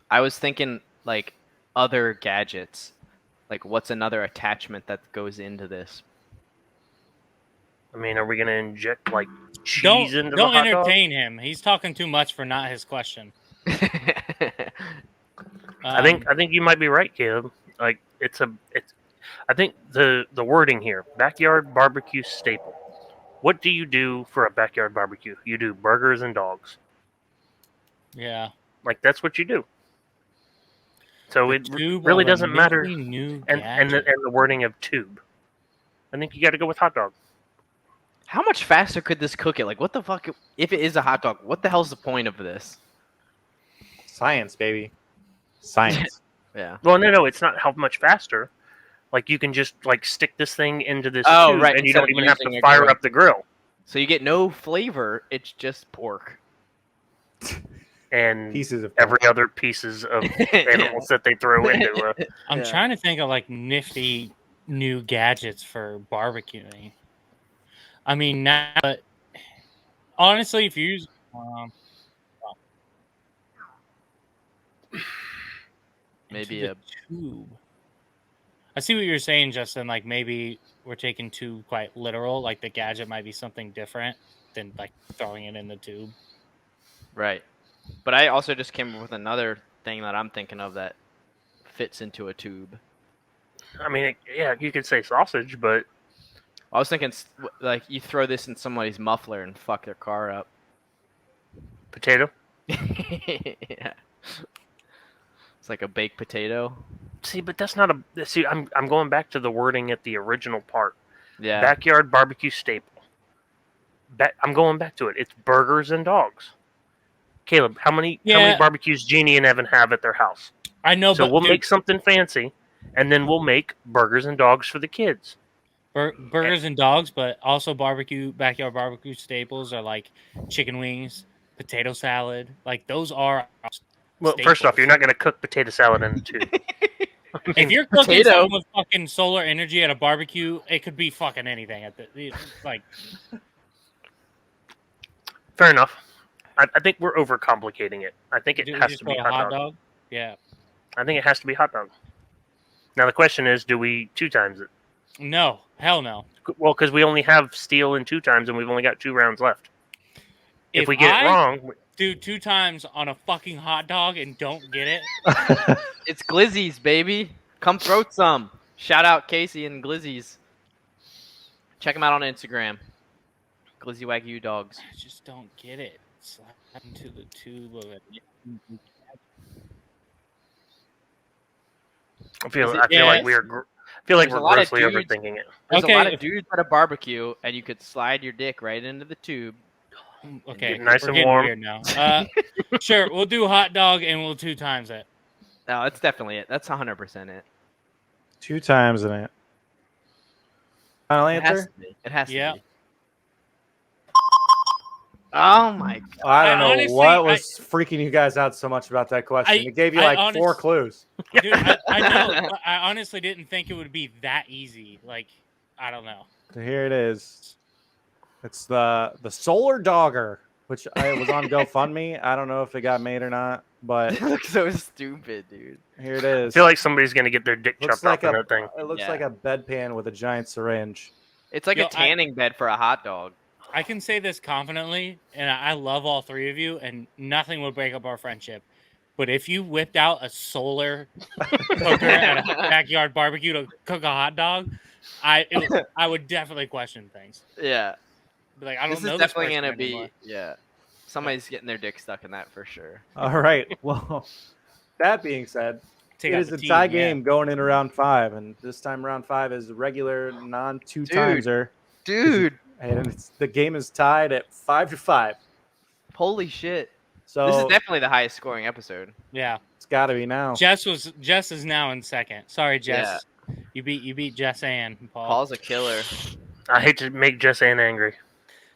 I was thinking like other gadgets. Like, what's another attachment that goes into this? I mean, are we gonna inject like cheese into the Don't hot dog? entertain him. He's talking too much for not his question. I think you might be right, Caleb. Like I think the wording here, backyard barbecue staple. What do you do for a backyard barbecue? You do burgers and dogs. Yeah. Like, that's what you do. So The it tube really of a doesn't matter. nifty new And gadget. the wording of tube. I think you got to go with hot dog. How much faster could this cook it? Like, what the fuck? If it is a hot dog, what the hell's the point of this? Science, baby. Science. Yeah. Well, no, it's not how much faster. Like, you can just like stick this thing into this tube, right, and you instead don't of even have using to a fire grill. up the grill. So you get no flavor. It's just pork. And Pieces of every other pieces of animals that they throw into. I'm trying to think of like nifty new gadgets for barbecuing. I mean, now, but honestly, if you use maybe into the tube. I see what you're saying, Justin. Like, maybe we're taking tube quite literal. Like, the gadget might be something different than like throwing it in the tube. Right. But I also just came up with another thing that I'm thinking of that fits into a tube. I mean, yeah, you could say sausage, but I was thinking like you throw this in somebody's muffler and fuck their car up. potato. Yeah. It's like a baked potato. See, but that's not a. See, I'm going back to the wording at the original part. Yeah. Backyard barbecue staple. I'm going back to it. It's burgers and dogs. Caleb, how many barbecues Jeannie and Evan have at their house? I know, so but we'll make something fancy, and then we'll make burgers and dogs for the kids. Burgers and dogs, but also backyard barbecue staples are like chicken wings, potato salad. Like, those are well, staples. First off, you're not going to cook potato salad in a tube. If you're cooking something with fucking solar energy at a barbecue, it could be fucking anything at the like. Fair enough. I think we're overcomplicating it. I think it has to be hot dog. Yeah. I think it has to be hot dog. Now the question is, do we 2 times it? No, hell no. Well, because we only have steel in 2 times, and we've only got 2 rounds left. If we get it wrong, do 2 times on a fucking hot dog and don't get it. It's Glizzy's, baby. Come throw some. Shout out Casey and Glizzy's. Check them out on Instagram. Glizzy Wagyu Dogs. I just don't get it. Slide into the tube of it. I feel like we're grossly overthinking it. There's a lot of dudes at a barbecue, and you could slide your dick right into the tube. Okay, nice and warm. Weird now. Sure, we'll do hot dog and we'll 2 times it. No, that's definitely it. That's 100% it. 2 times in it. Final answer? It has to be. Oh my god! I don't know honestly, what was freaking you guys out so much about that question. It gave you like 4 clues. Dude, I know. I honestly didn't think it would be that easy. Like, I don't know. Here it is. It's the Solar Dogger, which was on GoFundMe. I don't know if it got made or not, but It looks so stupid, dude. here it I is. feel like somebody's gonna get their dick Looks chopped off in that thing. It looks Yeah. like a bedpan with a giant syringe. It's like a tanning bed for a hot dog. I can say this confidently, and I love all three of you, and nothing would break up our friendship. But if you whipped out a solar cooker at a backyard barbecue to cook a hot dog, I would definitely question things. Yeah. Be like, I don't This know is this definitely person gonna be anymore. somebody's getting their dick stuck in that for sure. All right. Well, that being said, Take it out is the a tea, tie yeah. game going into round 5, and this time round 5 is regular non-2-timeser. Dude. And the game is tied at 5-5. Holy shit. So This is definitely the highest scoring episode. Yeah. It's got to be now. Jess is now in second. Sorry, Jess. You beat Jess Ann, Paul. Paul's a killer. I hate to make Jess Ann angry.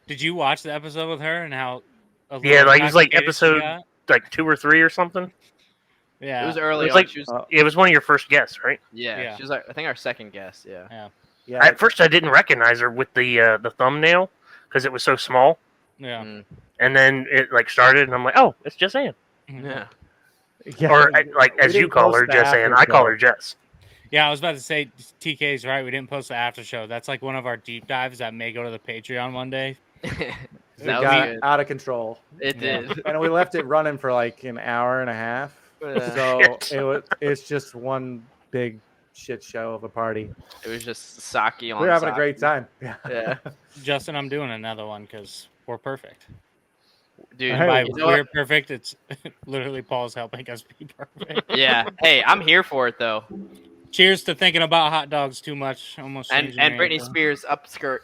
Did you watch the episode with her and how? Yeah, like it's like intoxicated she episode got? like 2 or 3 or something. Yeah. It was early It was on. like- She was, It was one of your first guests, right? Yeah. she was like I think our second guest. Yeah. Yeah. At first, I didn't recognize her with the thumbnail because it was so small, Yeah. Mm, and then it like started, and I'm like, oh, it's Jess Ann, yeah. Yeah. or like We as you didn't call post her, the Jess Ann. after I call show. her Jess. Yeah, I was about to say TK's right. We didn't post the after show. That's like one of our deep dives that may go to the Patreon one day. It That was got good. out of control. It Yeah. did. And we left it running for like an hour and a half. Yeah. So it's just one big shit show of a party. It was just sake on. We're having a sake. great time. Yeah. Yeah, Justin, I'm doing another one because we're perfect. dude. Hey, By you know what? we're perfect, it's literally Paul's helping us be perfect. Yeah. Hey, I'm here for it though. Cheers to thinking about hot dogs too much. Almost And changing your Britney intro. Spears upskirt.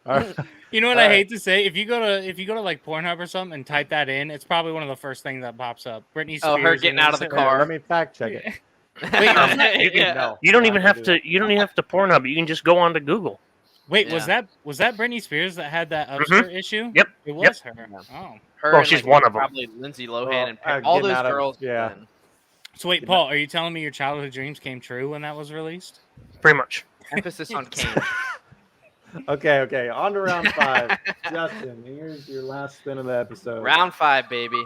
All right. You know what All I right. hate to say? If you go to like Pornhub or something and type that in, it's probably one of the first things that pops up. Britney Spears. Oh, her getting out of the and- car. Let me fact check it. Yeah. No, You don't not even to have do to. that. You don't even have to Pornhub. You can just go on to Google. Wait, Yeah. was that Britney Spears that had that upskirt issue? Yep, It yep. was her. Yeah. Oh. Her Well, and, she's like, one of 'em. Probably Lindsay Lohan Well, and all getting those out of- girls. yeah. man. So wait, Paul, are you telling me your childhood dreams came true when that was released? Pretty much. Emphasis on Kane. Okay. On to round 5. Justin, here's your last spin of the episode. Round 5, baby.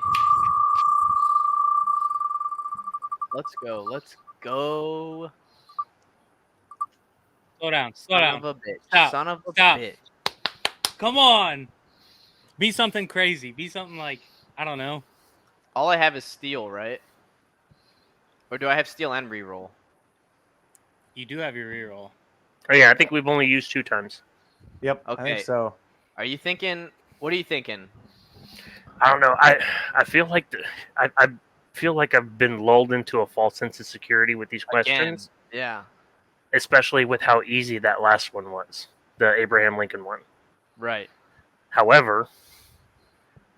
Let's go. Let's go. Slow down. Son of a bitch. Stop. Son of a Stop. bitch. Come on. Be something crazy. Be something like, I don't know. All I have is steel, right? Or do I have steel and reroll? You do have your reroll. Oh yeah, I think we've only used 2 times. Yep. I Okay. think so. Are you thinking? What are you thinking? I don't know. I feel like I feel like I've been lulled into a false sense of security with these questions, Yeah. especially with how easy that last one was, the Abraham Lincoln one. Right. However,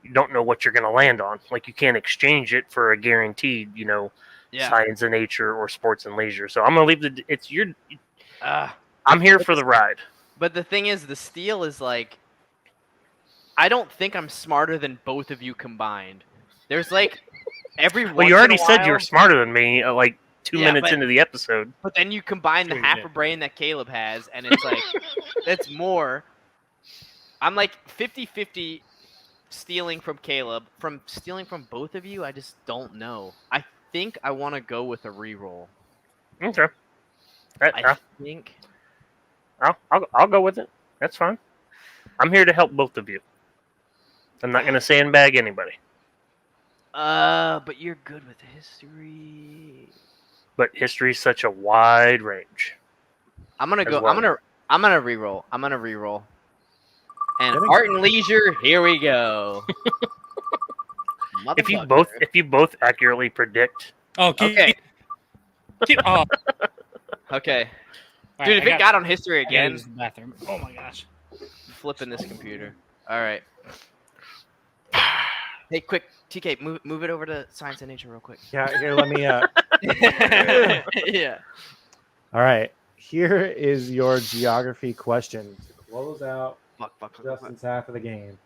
you don't know what you're going to land on. Like you can't exchange it for a guaranteed, Yeah. science and nature or sports and leisure. So I'm going to leave it's your. Ah. I'm here for the ride. But the thing is, the steel is like, I don't think I'm smarter than both of you combined. There's like every Well, once you in already a said you while- were smarter than me. Like 2 Yeah, minutes but- into the episode. But then you combine the Sure you half did. a brain that Caleb has, and it's like, that's more. I'm like 50-50 stealing from Caleb. From stealing from both of you, I just don't know. I think I want to go with a reroll. Okay. I think. I'll go with it. That's fine. I'm here to help both of you. I'm not going to sandbag anybody. But you're good with history. But history's such a wide range. I'm gonna As go. well. I'm gonna reroll. I'm gonna reroll. And Getting- art and leisure. Here we go. If you Motherfucker. both accurately predict, Oh, Okay. All Okay. right, Dude, if I it got on history I gotta again, use the bathroom. Oh my gosh. flipping this computer. All right. Hey, quick, TK, move it over to science and nature real quick. Yeah, here, let me. Yeah. All right. Here is your geography question to close out Fuck. Justin's half of the game.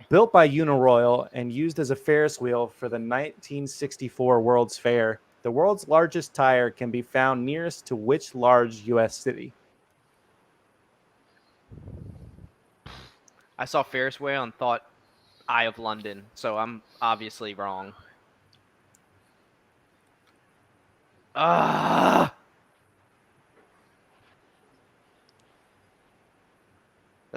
Built by Uniroyal and used as a Ferris wheel for the 1964 World's Fair, the world's largest tire can be found nearest to which large U.S. city? I saw Ferris wheel and thought Eye of London, so I'm obviously wrong. That's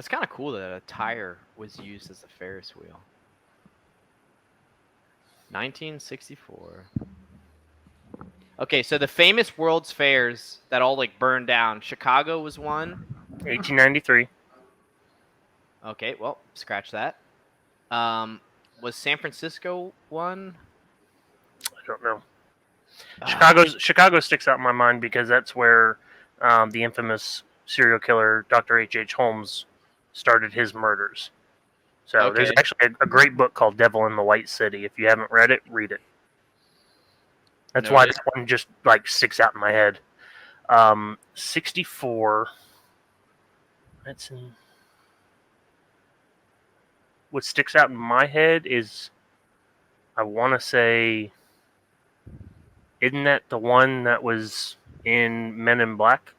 kind of cool that a tire was used as a Ferris wheel. 1964. Okay, so the famous World's Fairs that all like burned down. Chicago was one. 1893. Okay, well, scratch that. Was San Francisco one? I don't know. Chicago sticks out in my mind because that's where the infamous serial killer Dr. H.H. Holmes started his murders. So there's actually a great book called Devil in the White City. If you haven't read it, read it. That's why that one just like sticks out in my head. 64. That's in. What sticks out in my head is, I want to say, isn't that the one that was in Men in Black?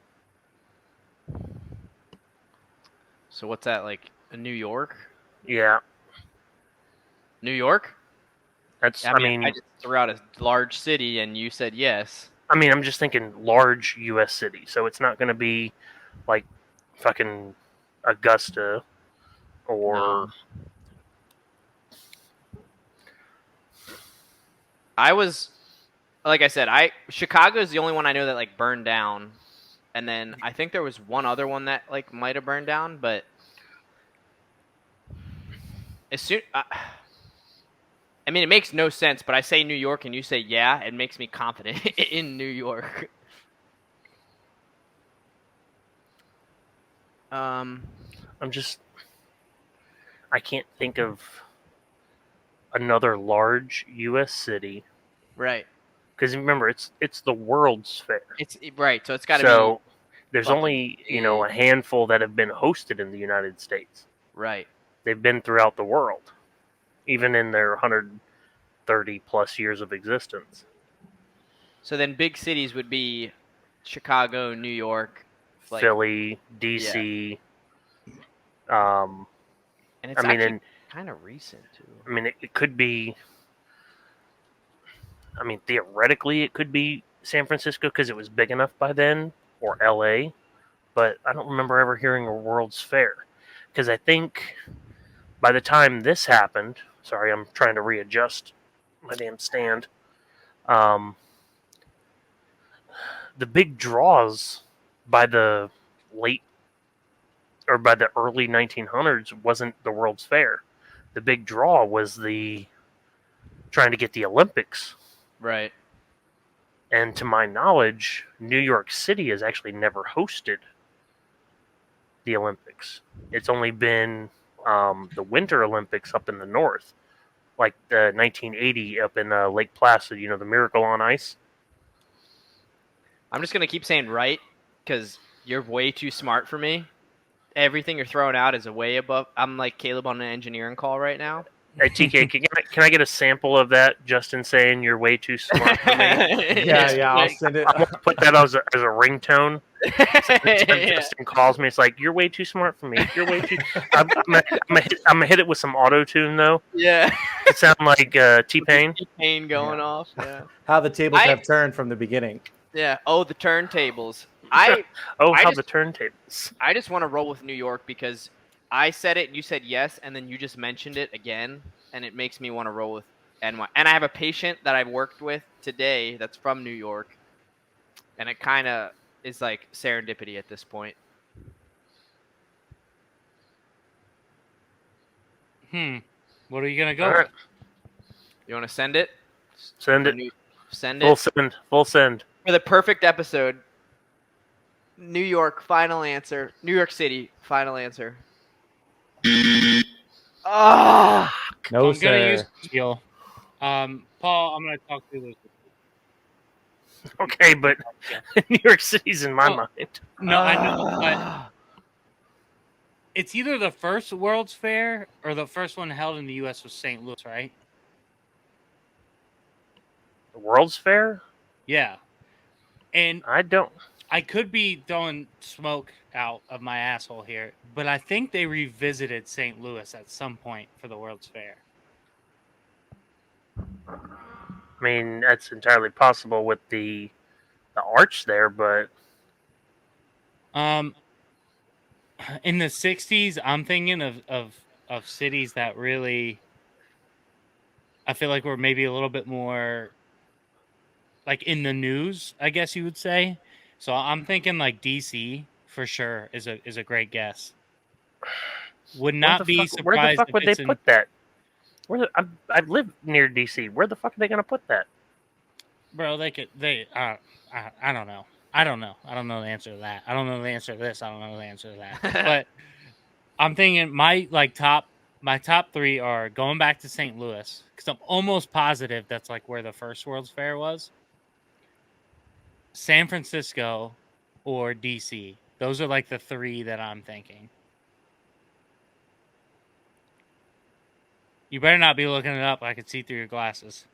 So what's that, like New York? Yeah. New York? That's. I mean, I just threw out a large city, and you said yes. I mean, I'm just thinking large U.S. city, so it's not going to be like fucking Augusta or. No. Like I said, Chicago is the only one I know that like burned down, and then I think there was one other one that like might have burned down, but as soon. I mean, it makes no sense, but I say New York and you say yeah, it makes me confident in New York. I can't think of another large U.S. city. Right. Because remember, it's the World's Fair. It's right, so it's got to So there's only a handful that have been hosted in the United States. Right. They've been throughout the world, even in their 130 plus years of existence. So then big cities would be Chicago, New York, Philly, DC. Yeah. And it's kind of recent too. I mean, it could be. I mean, theoretically, it could be San Francisco because it was big enough by then, or LA. But I don't remember ever hearing a World's Fair, because I think by the time this happened, sorry, I'm trying to readjust my damn stand. The big draws by the early 1900s wasn't the World's Fair. The big draw was trying to get the Olympics. Right. And to my knowledge, New York City has actually never hosted the Olympics. It's only been the Winter Olympics up in the north, like the 1980 up in Lake Placid, the Miracle on Ice. I'm just going to keep saying right, because you're way too smart for me. Everything you're throwing out is way above. I'm like Caleb on an engineering call right now. Hey, TK, can I get a sample of that? Justin saying you're way too smart for me. Yeah, I'll send it. I'm gonna put that as a ringtone. Justin calls me. It's like, you're way too smart for me. You're way too. I'm gonna hit it with some auto tune though. Yeah. It sounds like T-Pain. T-Pain going off. Yeah. How the tables have turned from the beginning. Yeah. Oh, the turntables. The turntables. I just want to roll with New York because I said it, and you said yes, and then you just mentioned it again, and it makes me want to roll with NY. And I have a patient that I've worked with today that's from New York, and it kind of is like serendipity at this point. What are you gonna go with? You want to send it? Send it. Send it. Full send. For the perfect episode. New York, final answer. New York City, final answer. No, I'm sir. gonna use Steel. Paul, I'm gonna talk to this. Okay, but New York City's in my mind. No, I know, but it's either the first World's Fair or the first one held in the U.S. was St. Louis, right? The World's Fair? Yeah, and I I could be throwing smoke out of my asshole here, but I think they revisited St. Louis at some point for the World's Fair. I mean, that's entirely possible with the arch there, but in the 60s, I'm thinking of cities that really, I feel like were maybe a little bit more like in the news, I guess you would say. So I'm thinking like DC for sure is a great guess. Would not be surprised. Where the fuck if would they it's put that? I've lived near DC. Where the fuck are they gonna put that? Bro, I don't know. I don't know the answer to that. I don't know the answer to this. I don't know the answer to that. But I'm thinking my top 3 are going back to St. Louis because I'm almost positive that's like where the first World's Fair was. San Francisco or DC. Those are like the 3 that I'm thinking. You better not be looking it up. I can see through your glasses.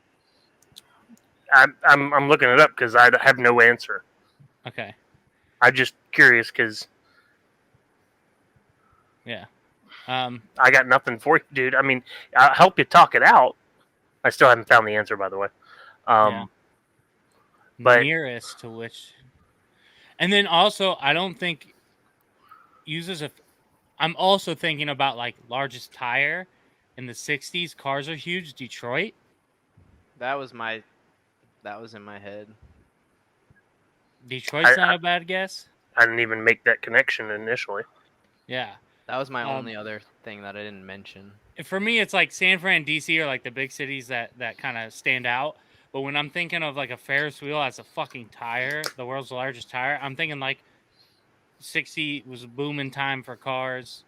I'm looking it up because I have no answer. Okay. I'm just curious because yeah. I got nothing for you, dude. I mean, I'll help you talk it out. I still haven't found the answer, by the way. Yeah. But nearest to which, and then also I don't think I'm also thinking about like largest tire in the 60s. Cars are huge. Detroit. That was in my head. Detroit's not a bad guess. I didn't even make that connection initially. Yeah. That was my only other thing that I didn't mention. For me, it's like San Fran, DC are like the big cities that kind of stand out. But when I'm thinking of like a Ferris wheel as a fucking tire, the world's largest tire, I'm thinking like 60 was a booming time for cars.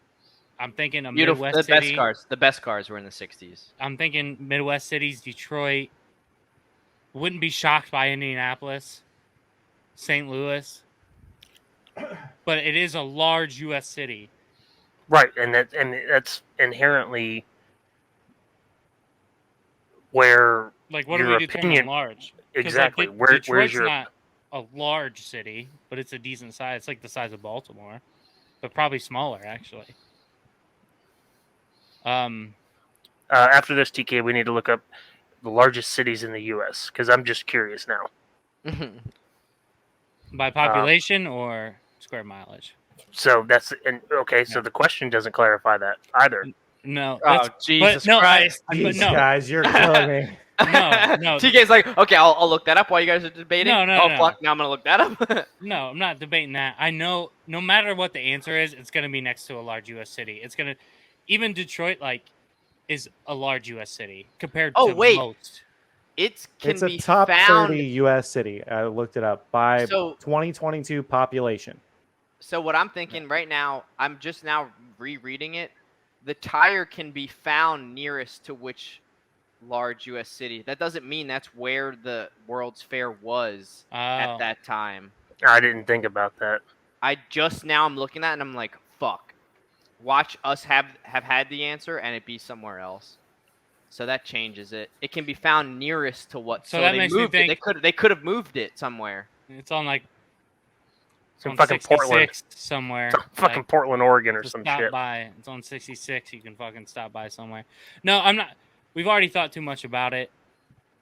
I'm thinking a Midwest city. The best cars were in the 60s. I'm thinking Midwest cities, Detroit. Wouldn't be shocked by Indianapolis, St. Louis. But it is a large U.S. city. Right, and that's inherently where like what do we determine large? Exactly. Like, Detroit's not a large city, but it's a decent size. It's like the size of Baltimore, but probably smaller actually. After this, TK, we need to look up the largest cities in the U.S. because I'm just curious now. By population or square mileage? So so the question doesn't clarify that either. No. Oh, Jesus Christ. These guys, you're killing me. No. TK's like, okay, I'll look that up while you guys are debating. No. Fuck, now I'm going to look that up. No, I'm not debating that. I know no matter what the answer is, it's going to be next to a large U.S. city. It's going to, even Detroit, like, is a large U.S. city compared to most. It's a top 30 U.S. city. I looked it up by 2022 population. So what I'm thinking right now, I'm just now rereading it. The tire can be found nearest to which large U.S. city. That doesn't mean that's where the World's Fair was at that time. I didn't think about that. I'm looking at it and I'm like, fuck. Watch us have had the answer and it be somewhere else. So that changes it. It can be found nearest to what. So that makes me think they could have moved it somewhere. It's on like some fucking Portland somewhere. It's on fucking Portland, Oregon, or some shit. It's on 66. You can fucking stop by somewhere. No, I'm not. We've already thought too much about it.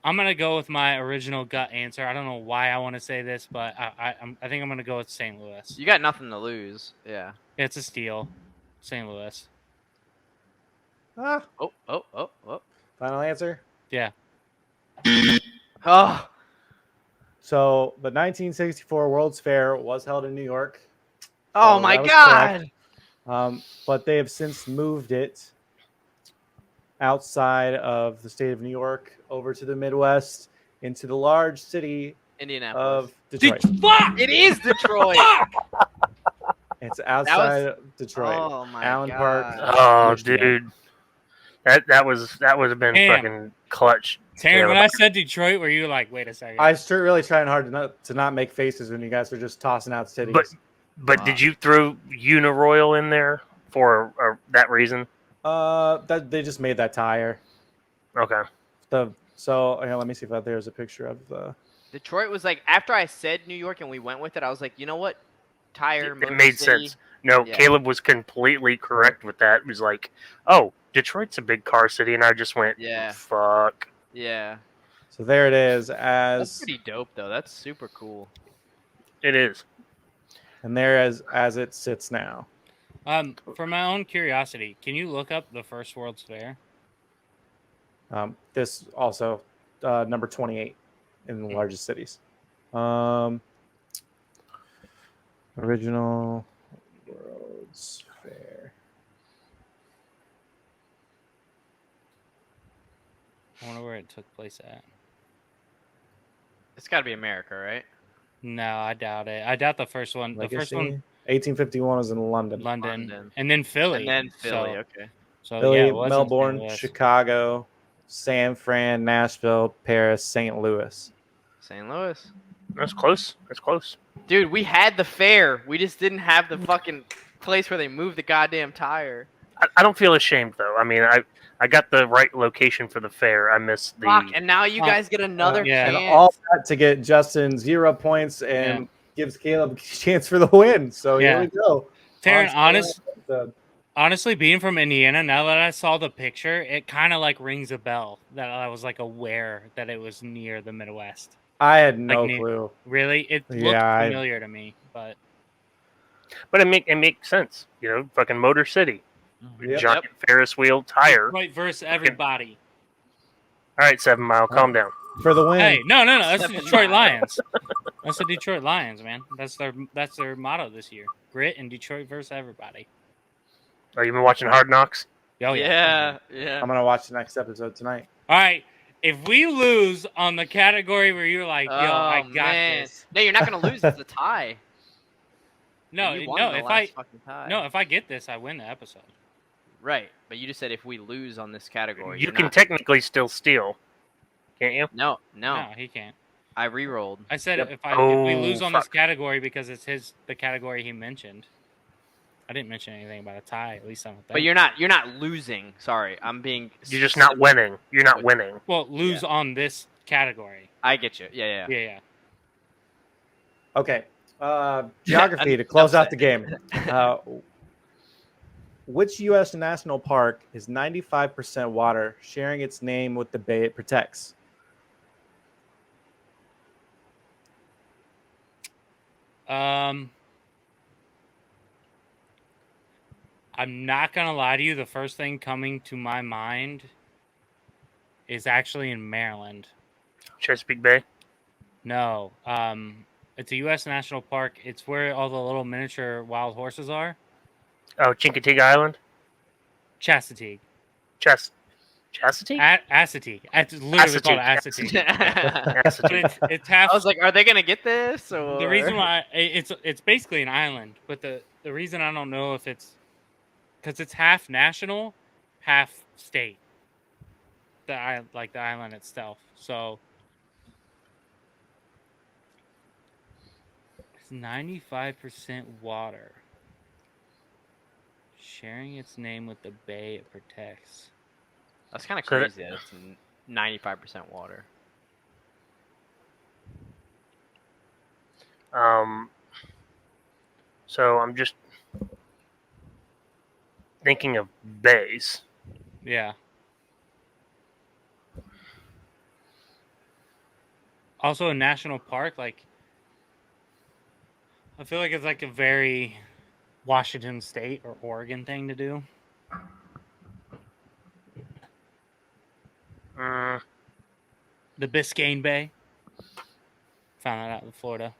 I'm gonna go with my original gut answer. I don't know why I want to say this, but I think I'm gonna go with St. Louis. You got nothing to lose. Yeah. It's a steal. St. Louis. Oh. Final answer? Yeah. Oh. So the 1964 World's Fair was held in New York. Oh my God! But they have since moved it outside of the state of New York over to the Midwest into the large city Indianapolis of Detroit. Fuck! It is Detroit. It's outside of Detroit. Oh my Allen God. Park. Oh, dude. That would have been fucking clutch. Taryn, when I said Detroit, were you like, wait a second? I was really trying hard to not make faces when you guys were just tossing out cities. But did you throw Uniroyal in there for that reason? That they just made that tire. Okay. So let me see if there's a picture of the. Detroit was like after I said New York and we went with it. I was like, you know what? Tire, It Motor made City. sense. No, Yeah. Caleb was completely correct with that. It was like, oh, Detroit's a big car city, and I just went, Yeah. fuck. Yeah. So there it is. That's pretty dope, though. That's super cool. It is. And there as it sits now. For my own curiosity, can you look up the first World's Fair? This also number 28 in the largest cities. Original World's Fair. I wonder where it took place at. It's got to be America, right? No, I doubt it. I doubt the first one. Legacy? The first one, 1851 was in London. London. And then Philly. And then Philly. Okay. So Philly, yeah, it wasn't Melbourne, St. Louis. Chicago, San Fran, Nashville, Paris, St. Louis. St. Louis. That's close. That's close. Dude, we had the fair. We just didn't have the fucking place where they moved the goddamn tire. I don't feel ashamed though. I mean, I got the right location for the fair. I missed the. Fuck, and now you guys get another chance. And all that to get Justin 0 points and gives Caleb a chance for the win. So here we go. Taryn, honestly, being from Indiana, now that I saw the picture, it kind of like rings a bell that I was like aware that it was near the Midwest. I had no clue. Really? It looked familiar to me, but it makes sense. You know, fucking Motor City. Giant Ferris wheel tire. Right versus everybody. All right, 7 Mile, calm down. For the win. Hey, no. That's the Detroit Lions. That's the Detroit Lions, man. That's their motto this year. Grit and Detroit versus everybody. Oh, you been watching Hard Knocks? Oh, yeah. I'm going to watch the next episode tonight. All right. If we lose on the category where you're like, yo, I got this. No, you're not going to lose. It's a tie. If I get this, I win the episode. Right, but you just said if we lose on this category, you can technically still steal, can't you? No, he can't. I re-rolled. I said if we lose on this category because it's the category he mentioned. I didn't mention anything about a tie. At least I don't think. But you're not losing. Sorry, I'm being. You're just not winning. You're not winning. Well, lose on this category. I get you. Yeah. Okay. Geography to close out the game. Which U.S. national park is 95% water, sharing its name with the bay it protects? I'm not gonna lie to you. The first thing coming to my mind is actually in Maryland. Chesapeake Bay? No. It's a U.S. national park. It's where all the little miniature wild horses are. Oh, Chincoteague Island? Chesapeake. Chesapeake? Assateague. It's literally called Assateague. It's half. I was like, are they gonna get this? Or... The reason why it's basically an island, but the reason I don't know if it's because it's half national, half state. The island itself. So it's 95% water. Sharing its name with the bay it protects. That's kind of crazy that it's 95% water. So I'm just thinking of bays. Yeah. Also a national park, like I feel like it's like a very Washington State or Oregon thing to do. The Biscayne Bay. Found that out in Florida.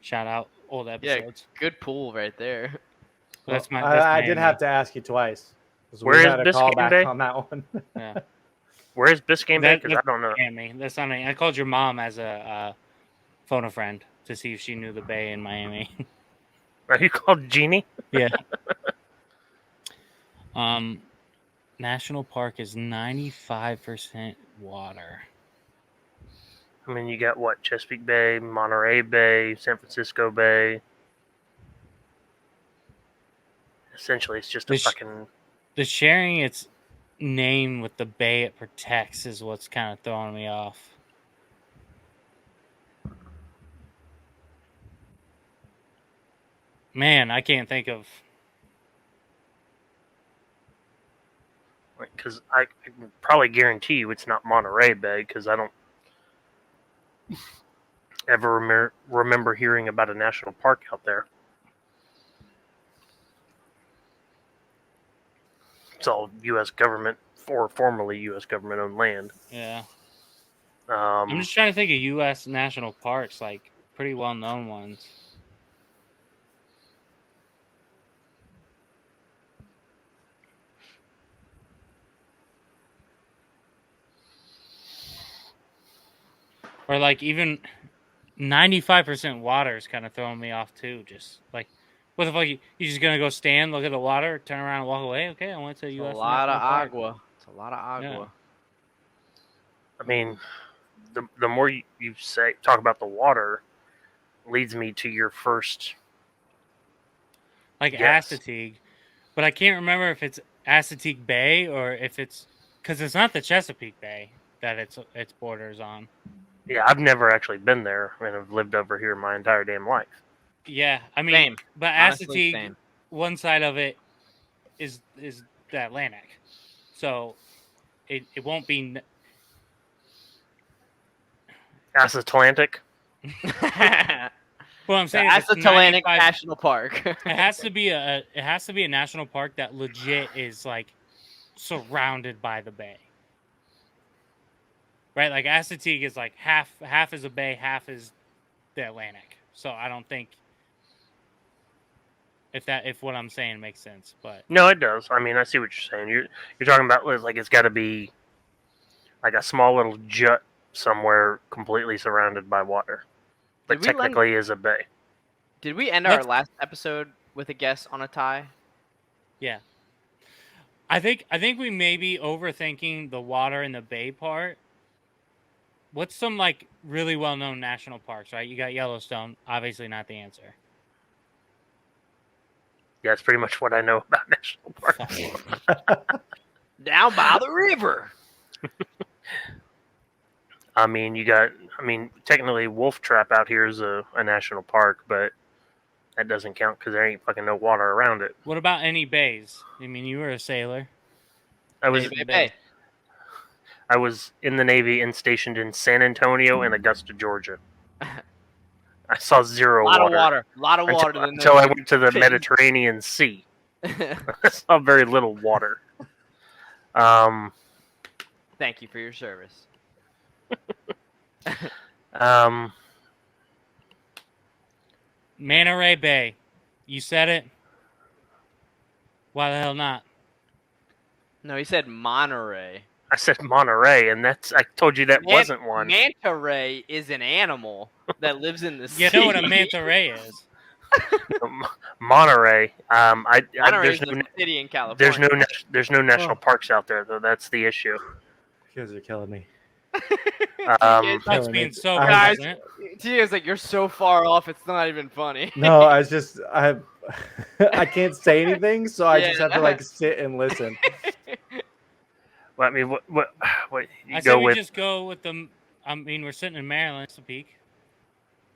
Shout out old episodes. Yeah, good pool right there. Well, I did have to ask you twice. Where is Biscayne Bay? On that one. Yeah. Where is Biscayne Bay? Because I don't know. That's not I called your mom as a phone a friend to see if she knew the bay in Miami. Are you called Jeannie? Yeah. National park is 95% water. I mean, you got what? Chesapeake Bay, Monterey Bay, San Francisco Bay. Essentially, it's just a fucking... The sharing its name with the bay it protects is what's kind of throwing me off. Man, I can't think of. Because I can probably guarantee you it's not Monterey Bay, because I don't ever remember hearing about a national park out there. It's all U.S. government, or formerly U.S. government-owned land. Yeah. I'm just trying to think of U.S. national parks, like pretty well-known ones. Or like even 95% water is kind of throwing me off too. Just like, what the fuck? You just gonna go stand, look at the water, turn around, and walk away? Okay, I went to U.S. A lot of national park. agua. It's a lot of agua. Yeah. I mean, the more you talk about the water, leads me to your first, like guess. Assateague, but I can't remember if it's Assateague Bay or if it's because it's not the Chesapeake Bay that its borders on. Yeah, I've never actually been there, and I've lived over here my entire damn life. Yeah, I mean, Same. but Honestly, Assateague, same. one side of it is the Atlantic, so it won't be. Well, Atlantic. I'm saying that's Atlantic National Park. it has to be a national park that legit is like surrounded by the bay, right? Like Assateague is like half is a bay, half is the Atlantic. So I don't think if what I'm saying makes sense, but No, it does. I mean, I see what you're saying. You're talking about like it's got to be like a small little jut somewhere completely surrounded by water, but technically is a bay. Did we end our last episode with a guess on a tie? Yeah. I think we may be overthinking the water and the bay part. What's some like really well-known national parks, right? You got Yellowstone, obviously not the answer. Yeah, that's pretty much what I know about national parks. Down by the river. I mean, technically Wolf Trap out here is a national park, but that doesn't count because there ain't fucking no water around it. What about any bays? I mean, you were a sailor. I was in the Navy and stationed in San Antonio and Augusta, Georgia. I saw zero water. A lot of water. Until I went to the Mediterranean Sea. I saw very little water. Thank you for your service. Manta Ray Bay. You said it. Why the hell not? No, he said Monterey. I said Monterey, and I told you that wasn't one. Manta ray is an animal that lives in the sea. You know what a manta ray is? Monterey. Monterey's a city in California. There's no national parks out there, though. That's the issue. You guys are killing me. That's being so guys. Tio's like, you're so far off. It's not even funny. No, I can't say anything, so I just have to like sit and listen. Well, I mean, what I say we just go with the. I mean, we're sitting in Maryland, Chesapeake.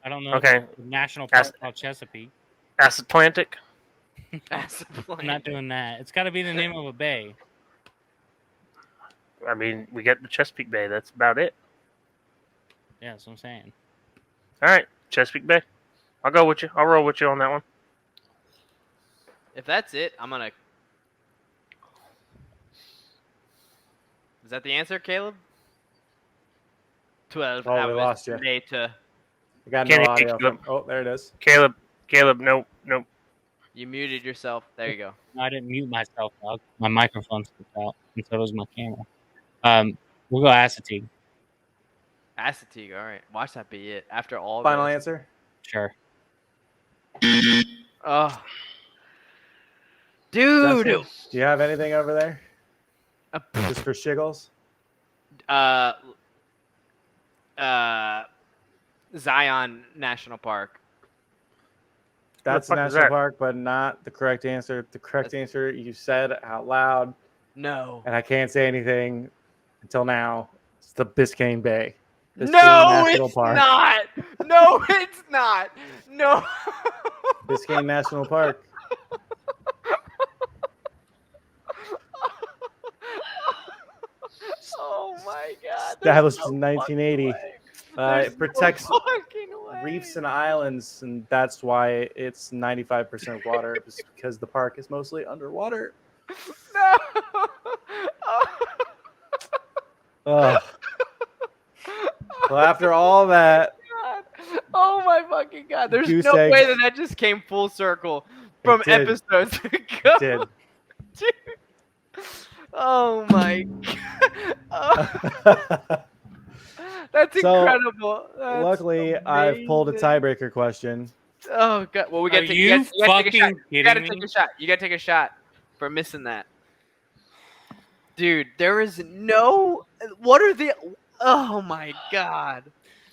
I don't know. Okay. The national park called Chesapeake. Atlantic. I'm not doing that. It's got to be the name of a bay. I mean, we got the Chesapeake Bay. That's about it. Yeah, that's what I'm saying. All right, Chesapeake Bay. I'll go with you. I'll roll with you on that one. If that's it, I'm gonna. Is that the answer, Caleb? 12 Oh, we lost you. Later. I got no audio. Oh, there it is. Caleb, nope. You muted yourself. There you go. No, I didn't mute myself, dog. My microphone slipped out, and so does my camera. We'll go Assateague. Assateague, all right. Watch that be it. After all Final this. answer? Sure. Oh. Dude! Justin, do you have anything over there? Just for shiggles? Zion National Park. That's a national park, but not the correct answer. The correct answer you said out loud. No. And I can't say anything until now. It's the Biscayne Bay. No, it's not. No, it's not. No. Biscayne National Park. Oh my god! Established in 1980. It protects no reefs and islands, and that's why it's 95% water, because the park is mostly underwater. No. Ugh. Well, after all that, oh my fucking god! There's goose no eggs. way that just came full circle from episodes ago. It did. Dude. Oh my god. That's incredible. That's luckily, amazing. I've pulled a tiebreaker question. Oh god! Well, we got to. You gotta take a shot. You gotta take a shot. You gotta take a shot for missing that, dude. There is no. What are the? Oh my god!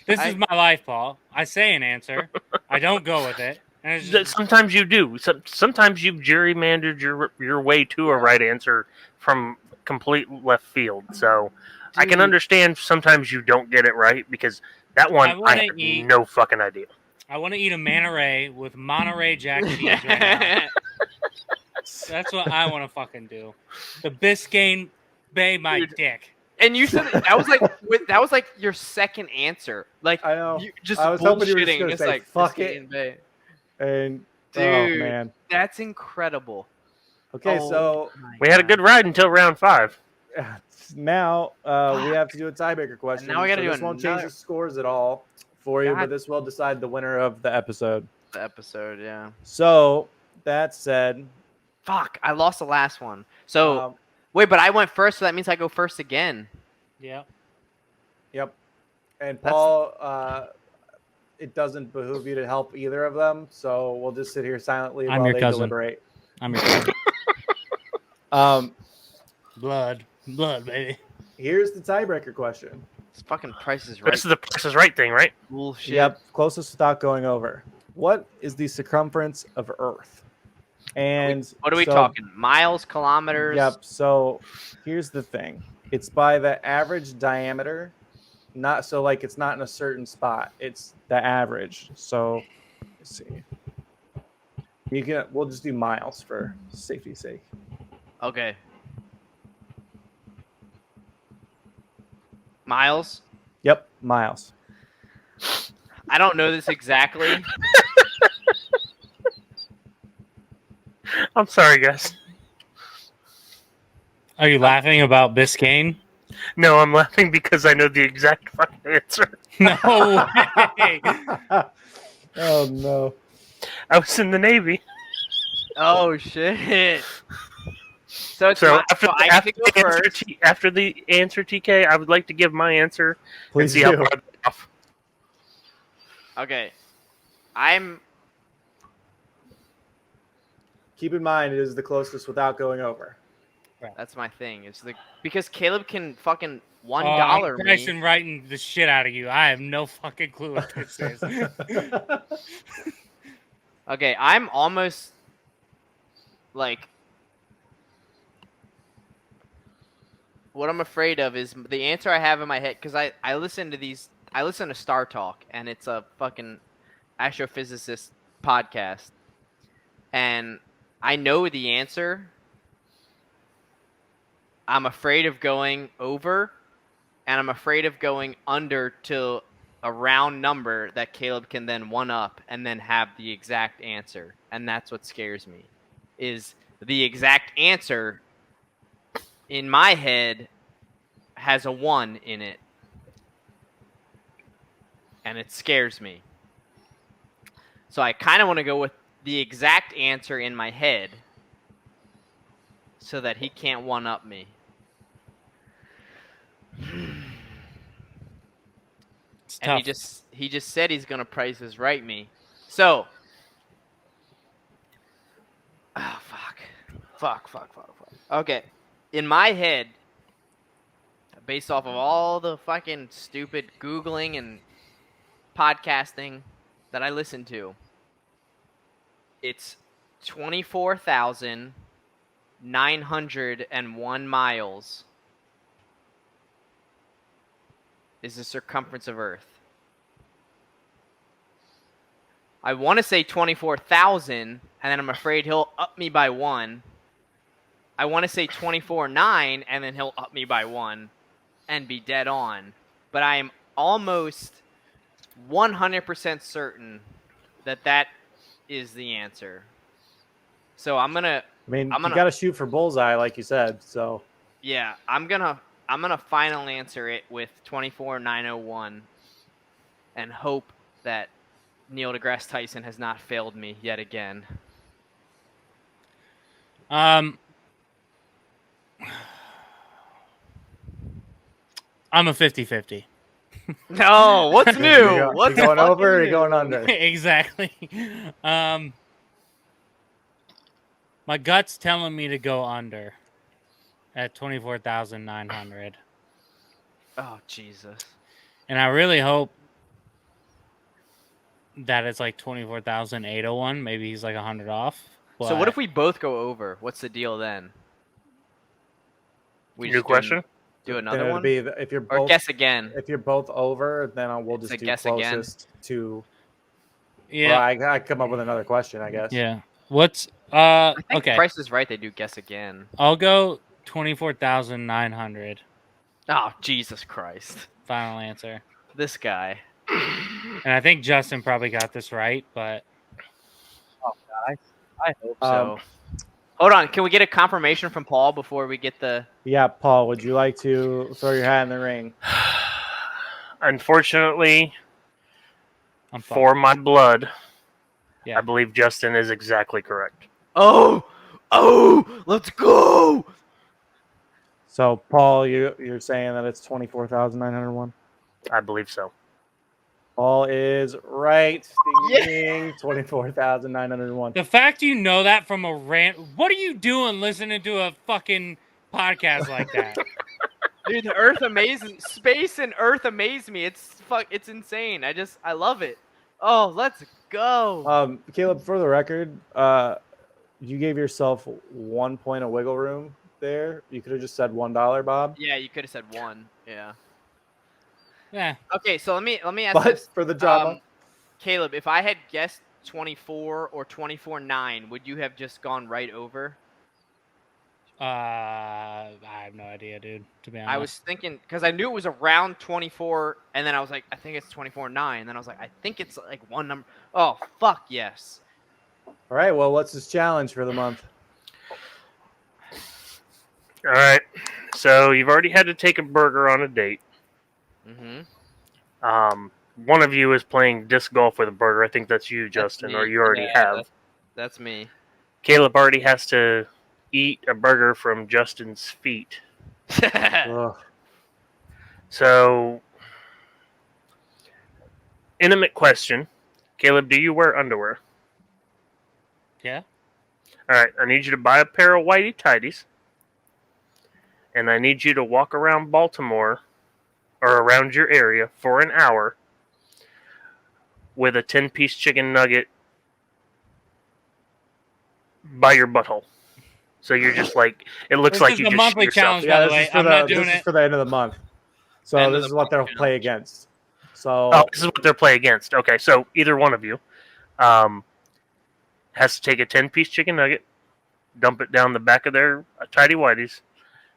This is my life, Paul. I say an answer. I don't go with it. And it's just, Sometimes you do. Sometimes you've gerrymandered your way to a right answer from complete left field. So I can understand sometimes you don't get it right, because that one I have no fucking idea. I want to eat a manta ray with Monterey Jack cheese right now. That's what I want to fucking do. The Biscayne Bay, my dick. And you said that was like your second answer. Like, I know. You just I was hoping you were just bullshitting. gonna It's say, like fuck it. it. And dude, oh man, that's incredible. Okay, so we had a good ride until round 5. Now we have to do a tiebreaker question. And now we got to do this won't change the scores at all for you, but this will decide the winner of the episode. The episode, yeah. So that said, fuck, I lost the last one. So wait, but I went first, so that means I go first again. Yeah. Yep. And Paul, it doesn't behoove you to help either of them, so we'll just sit here silently while they deliberate. I'm your cousin. Blood, baby. Here's the tiebreaker question. This fucking Price is Right. This is the Price is Right thing, right? Bullshit. Yep, closest without going over. What is the circumference of Earth? And what are we talking? Miles, kilometers? Yep. So here's the thing. It's by the average diameter. Not so like it's not in a certain spot. It's the average. So let's see. We'll just do miles for safety's sake. Okay. Miles? Yep, miles. I don't know this exactly. I'm sorry, guys. Are you laughing about Biscayne? No, I'm laughing because I know the exact fucking answer. No way. Oh no. I was in the Navy. Oh shit. So after the answer, TK, I would like to give my answer. Please and see how far off. Okay. Keep in mind it is the closest without going over. Right. That's my thing. It's because Caleb can fucking $1 I'm pricing writing the shit out of you. I have no fucking clue what this is. Okay, I'm almost like what I'm afraid of is the answer I have in my head, because I listen to Star Talk, and it's a fucking astrophysicist podcast, and I know the answer. I'm afraid of going over, and I'm afraid of going under to a round number that Caleb can then one up and then have the exact answer. And that's what scares me, is the exact answer in my head has a 1 in it. And it scares me. So I kind of want to go with the exact answer in my head so that he can't one up me. And he just said he's gonna Price is Right me. So fuck. Okay. In my head, based off of all the fucking stupid Googling and podcasting that I listen to, it's 24,901 miles is the circumference of Earth. I want to say 24,000, and then I'm afraid he'll up me by 1. I want to say 24,900, and then he'll up me by 1 and be dead on. But I am almost 100% certain that is the answer. So I'm gonna. You got to shoot for bullseye, like you said. So yeah, I'm gonna final answer it with 24,901, and hope that Neil deGrasse Tyson has not failed me yet again. I'm a 50-50. No, what's new? What's going over or going under? Exactly. My gut's telling me to go under at 24,900. Oh, Jesus. And I really hope that it's like 24,801. Maybe he's like 100 off. So what if we both go over? What's the deal then? New question? Do another one? If you're both, or guess again. If you're both over, then we'll just do guess closest again. To. Yeah. Well, I come up with another question, I guess. Yeah. What's I think okay. Price is Right. They do guess again. I'll go 24,900. Oh, Jesus Christ! Final answer. This guy. And I think Justin probably got this right, but oh God, I hope so. Hold on, can we get a confirmation from Paul before we get the? Yeah, Paul, would you like to throw your hat in the ring? Unfortunately, for my blood, I believe Justin is exactly correct. Oh, let's go! So, Paul, you're saying that it's 24,901? I believe so. Paul is right. 24,901. The fact you know that from a rant. What are you doing listening to a fucking podcast like that? Dude, the Earth amazes space and Earth amaze me. It's insane. I love it. Oh, let's go. Caleb, for the record, you gave yourself 1 point of wiggle room there. You could have just said $1, Bob. Yeah, you could have said 1. Yeah. Yeah. Okay, so let me ask this for the drama. Caleb, if I had guessed 24 or 24.9, would you have just gone right over? I have no idea, dude. To be honest, I was thinking because I knew it was around 24, and then I was like, I think it's 24.9. Then I was like, I think it's like one number. Oh fuck yes! All right. Well, what's his challenge for the month? All right. So you've already had to take a burger on a date. Mm-hmm. One of you is playing disc golf with a burger. I think that's you, Justin, or you already have. That's me. Caleb already has to eat a burger from Justin's feet. So, intimate question. Caleb, do you wear underwear? Yeah. All right. I need you to buy a pair of whitey tighties. And I need you to walk around Baltimore or around your area for an hour with a 10-piece chicken nugget by your butthole. So you're just like, it looks like you just monthly shit yourself. challenge, by the way. I'm not doing this is for the end of the month. So this is what they'll play against. So this is what they'll play against. Okay, so either one of you has to take a 10-piece chicken nugget, dump it down the back of their tidy whities,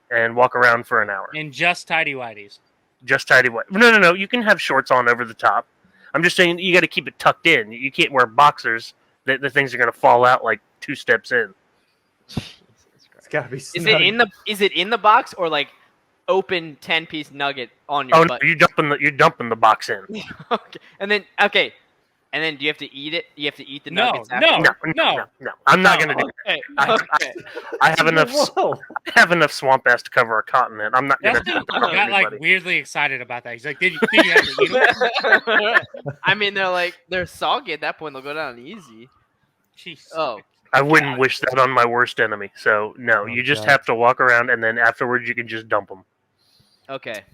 and walk around for an hour. And just tidy whities. Just tidy whities. No. You can have shorts on over the top. I'm just saying you got to keep it tucked in. You can't wear boxers. The things are going to fall out like 2 steps in. It's got to be. Is it in the box or like open 10-piece nugget on your butt? No, you're dumping the box in. Okay. And then do you have to eat it? You have to eat the nuggets No. I'm not going to do it. I have enough. I have enough swamp ass to cover a continent. I'm not going to do it. Got like weirdly excited about that. He's like, did you have to eat it? I mean, they're soggy at that point. They'll go down easy. Jeez. Oh. I wouldn't wish that on my worst enemy. So no, you just have to walk around, and then afterwards you can just dump them. Okay.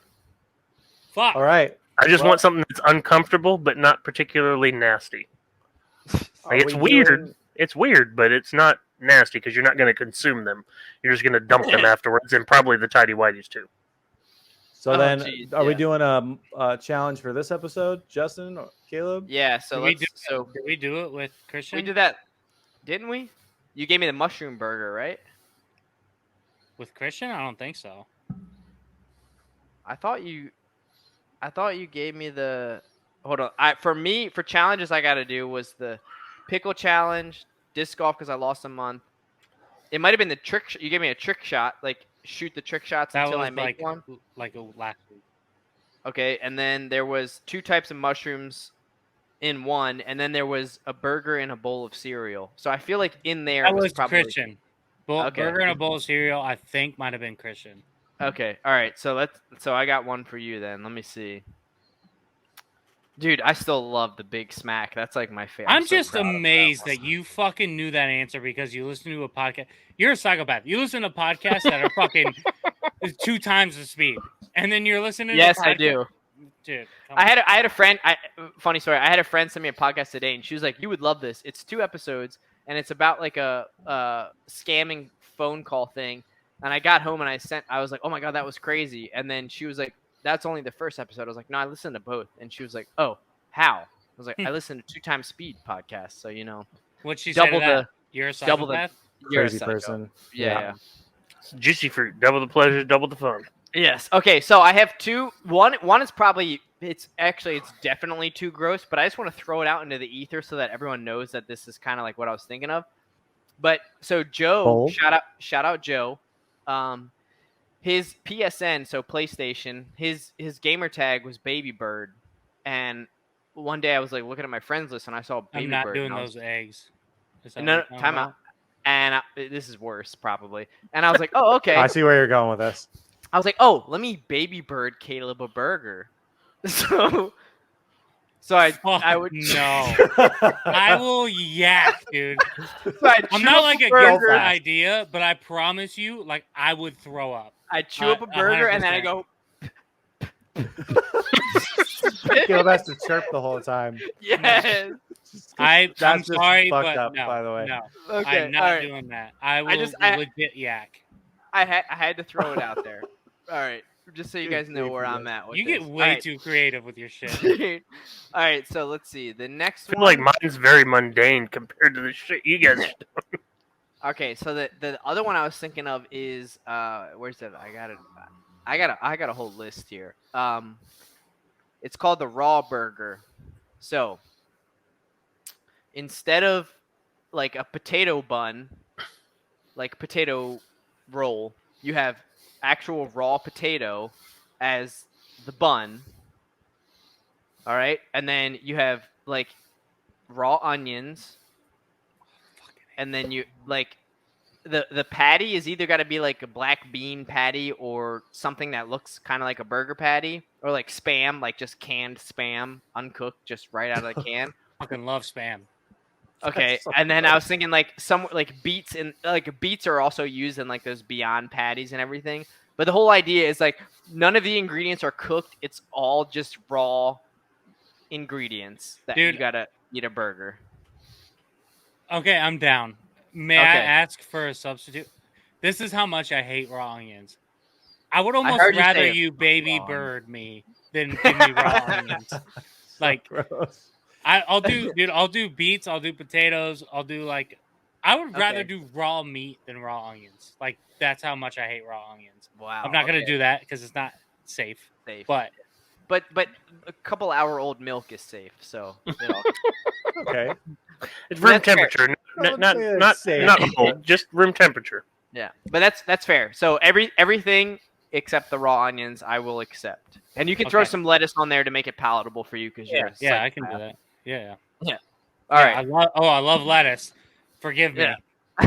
Fuck. All right. I just want something that's uncomfortable but not particularly nasty. Like, it's weird. It's weird, but it's not nasty because you're not going to consume them. You're just going to dump them afterwards, and probably the tidy whities too. So are we doing a challenge for this episode, Justin or Caleb? Yeah. So did we do it with Christian? We did that, didn't we? You gave me the mushroom burger, right? With Christian? I don't think so. I thought you gave me the. Hold on. For challenges I got to do was the pickle challenge, disc golf because I lost a month. It might have been the trick. You gave me a trick shot, like shoot the trick shots until I make one. Like last week. Okay, and then there was 2 types of mushrooms in one, and then there was a burger and a bowl of cereal. So I feel like in there that was probably Christian. Burger and a bowl of cereal, I think, might have been Christian. Okay, all right. So I got one for you then. Let me see. Dude, I still love the Big Smack. That's like my favorite. I'm just amazed that you fucking knew that answer because you listen to a podcast. You're a psychopath. You listen to podcasts that are fucking 2 times the speed, and then you're listening. Yes, I do. Dude, I had a friend. Funny story. I had a friend send me a podcast today, and she was like, "You would love this. It's 2 episodes, and it's about like a scamming phone call thing." And I got home and I was like, "Oh my god, that was crazy!" And then she was like, "That's only the first episode." I was like, "No, I listened to both." And she was like, "Oh, how?" I was like, "I listened to 2 times speed podcasts, so you know." What'd she say to that? You're a psychopath. Crazy person. Yeah. Juicy fruit. Double the pleasure, double the fun. Yes. Okay. So I have 2. One is probably it's definitely too gross, but I just want to throw it out into the ether so that everyone knows that this is kind of like what I was thinking of. But so Joe, shout out Joe. His PSN, so PlayStation, his gamer tag was Baby Bird, and one day I was like looking at my friends list and I saw Baby Bird. I'm not doing those eggs. No, time out. And this is worse probably. And I was like, oh, okay. I see where you're going with this. I was like, oh, let me Baby Bird Caleb a burger. So I would no. I will yak, dude. So I'm not like a good idea, but I promise you, like I would throw up. I chew up a burger 100%. And then I go. Caleb has to chirp the whole time. Yes. I'm sorry, fucked but up, no, by the way. No, okay, I'm not doing that. I will legit yak. I had to throw it out there. All right, just so you guys know where I'm at. With you get way too creative with your shit. All right, so let's see. The next I feel one. like mine's very mundane compared to the shit you guys are doing. Okay, so the other one I was thinking of is where's that? I got a whole list here. It's called the Raw Burger. So instead of like a potato bun, like potato roll, you have actual raw potato as the bun. All right, and then you have like raw onions, and then you like the patty is either got to be like a black bean patty or something that looks kind of like a burger patty, or like Spam, like just canned Spam, uncooked, just right out of the can. Fucking love Spam. Okay, and then I was thinking like some like beets are also used in like those Beyond patties and everything. But the whole idea is like none of the ingredients are cooked; it's all just raw ingredients that you gotta eat a burger. Okay, I'm down. May I ask for a substitute? This is how much I hate raw onions. I would almost rather you baby bird me than give me raw onions. Like, I'll do beets, I'll do potatoes, I would rather do raw meat than raw onions. Like, that's how much I hate raw onions. Wow. I'm not going to do that because it's not safe. But a couple hour old milk is safe, so okay. It's room temperature, not cold, just room temperature. Yeah, but that's fair. So everything except the raw onions, I will accept, and you can throw some lettuce on there to make it palatable for you because you're I can do that. Yeah. All right. I love lettuce. Forgive me.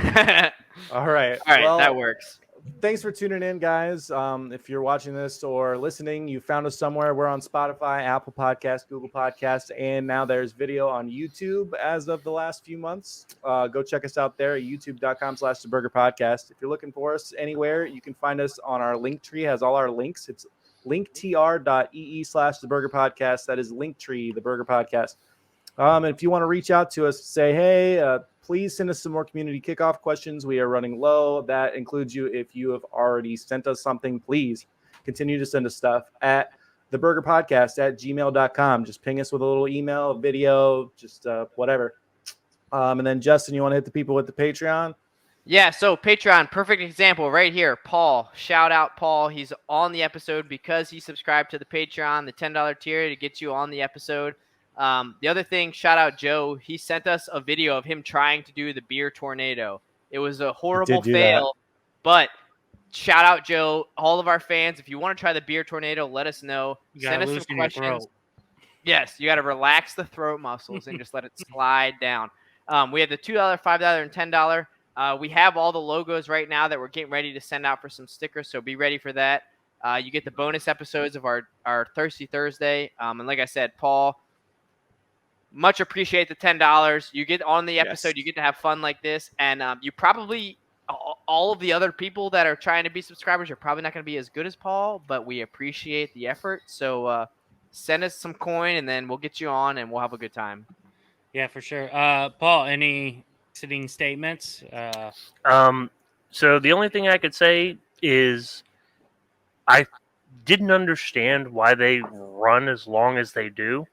Yeah. All right. Well, that works. Thanks for tuning in, guys. If you're watching this or listening, you found us somewhere. We're on Spotify, Apple Podcasts, Google Podcasts, and now there's video on YouTube as of the last few months. Go check us out there at youtube.com/theburgerpodcast. If you're looking for us anywhere, you can find us on our Linktree. Has all our links. It's linktr.ee/theburgerpodcast. That is Linktree, the Burger Podcast. And if you want to reach out to us, say, hey, please send us some more community kickoff questions. We are running low. That includes you. If you have already sent us something, please continue to send us stuff at theburgerpodcast@gmail.com. Just ping us with a little email, a video, just whatever. And then Justin, you want to hit the people with the Patreon? Yeah, so Patreon, perfect example right here. Paul, shout out Paul. He's on the episode because he subscribed to the Patreon, the $10 tier to get you on the episode. The other thing, shout out Joe. He sent us a video of him trying to do the beer tornado. It was a horrible fail, but shout out Joe. All of our fans, if you want to try the beer tornado, let us know. Send us some questions. Yes, you got to relax the throat muscles and just let it slide down. We have the $2, $5, and $10. We have all the logos right now that we're getting ready to send out for some stickers, so be ready for that. You get the bonus episodes of our Thirsty Thursday. And like I said, Paul, much appreciate the $10. You get on the episode, you get to have fun like this, and you probably all of the other people that are trying to be subscribers are probably not going to be as good as Paul, but we appreciate the effort. So send us some coin, and then we'll get you on, and we'll have a good time. Yeah, for sure. Paul, any sitting statements? So the only thing I could say is I didn't understand why they run as long as they do,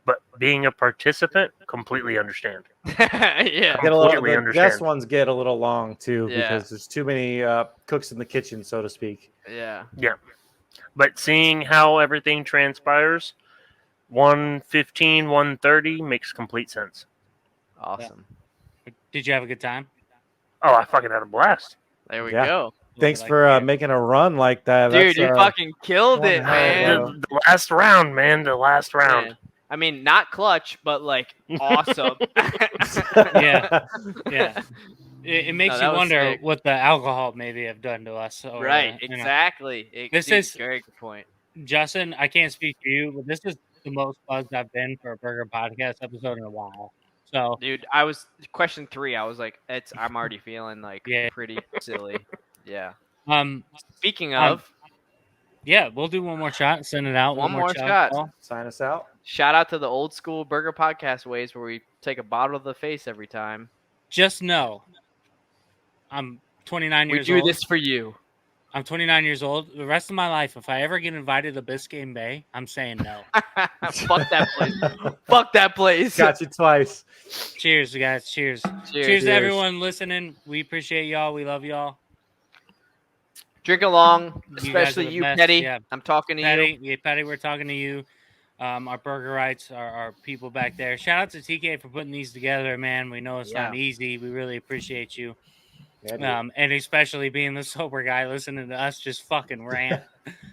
but being a participant, completely understand. Yeah, the guest ones get a little long too because there's too many cooks in the kitchen, so to speak. Yeah. But seeing how everything transpires, 1:15, 1:30 makes complete sense. Awesome. Yeah. Did you have a good time? Oh, I fucking had a blast. There we go. Thanks for making a run like that. Dude, you fucking killed it, man. The last round, man. The last round. Man. I mean, not clutch, but like awesome. Yeah. It makes you wonder what the alcohol maybe have done to us. So, right, exactly. This is a very good point. Justin, I can't speak for you, but this is the most buzzed I've been for a burger podcast episode in a while. So, dude, I was question 3. I was like, I'm already feeling like pretty silly. Yeah. Speaking of, we'll do one more shot. Send it out. One more shot. Sign us out. Shout out to the old school burger podcast ways where we take a bottle of the face every time. Just know, I'm 29 years old. We do this for you. I'm 29 years old. The rest of my life, if I ever get invited to Biscayne Bay, I'm saying no. Fuck that place. Fuck that place. Got you twice. Cheers, guys. Cheers to everyone listening. We appreciate y'all. We love y'all. Drink along, especially you, Petty. Yeah. I'm talking to Petty. you. Yeah, Petty, we're talking to you. Our burger rights, our people back there. Shout out to TK for putting these together, man. We know it's not easy. We really appreciate you. Yeah, and especially being the sober guy listening to us just fucking rant.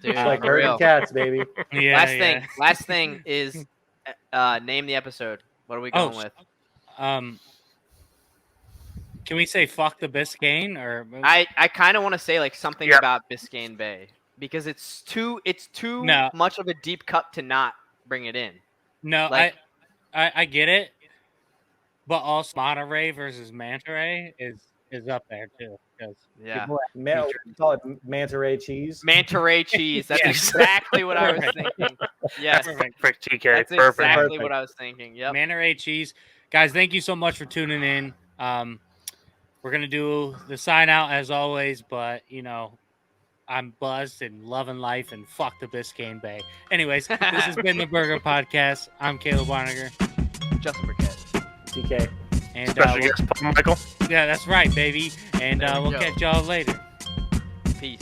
Dude, like herding cats, baby. Last thing is name the episode. What are we going with? Can we say fuck the Biscayne or I kind of want to say like something about Biscayne Bay because it's too much of a deep cut to not bring it in. No, like, I get it, but also Monterey versus Manta Ray is up there too. Call it Manta Ray cheese. Manta Ray cheese. That's exactly what I was thinking. Yes, perfect TK. That's exactly what I was thinking. Yep. Manta Ray cheese, guys. Thank you so much for tuning in. We're going to do the sign out as always, but, I'm buzzed and loving life and fuck the Biscayne Bay. Anyways, this has been the Burger Podcast. I'm Caleb Barniger. Justin Burkett. TK. And Special guest, Paul Michael. Yeah, that's right, baby. And we'll catch y'all later. Peace.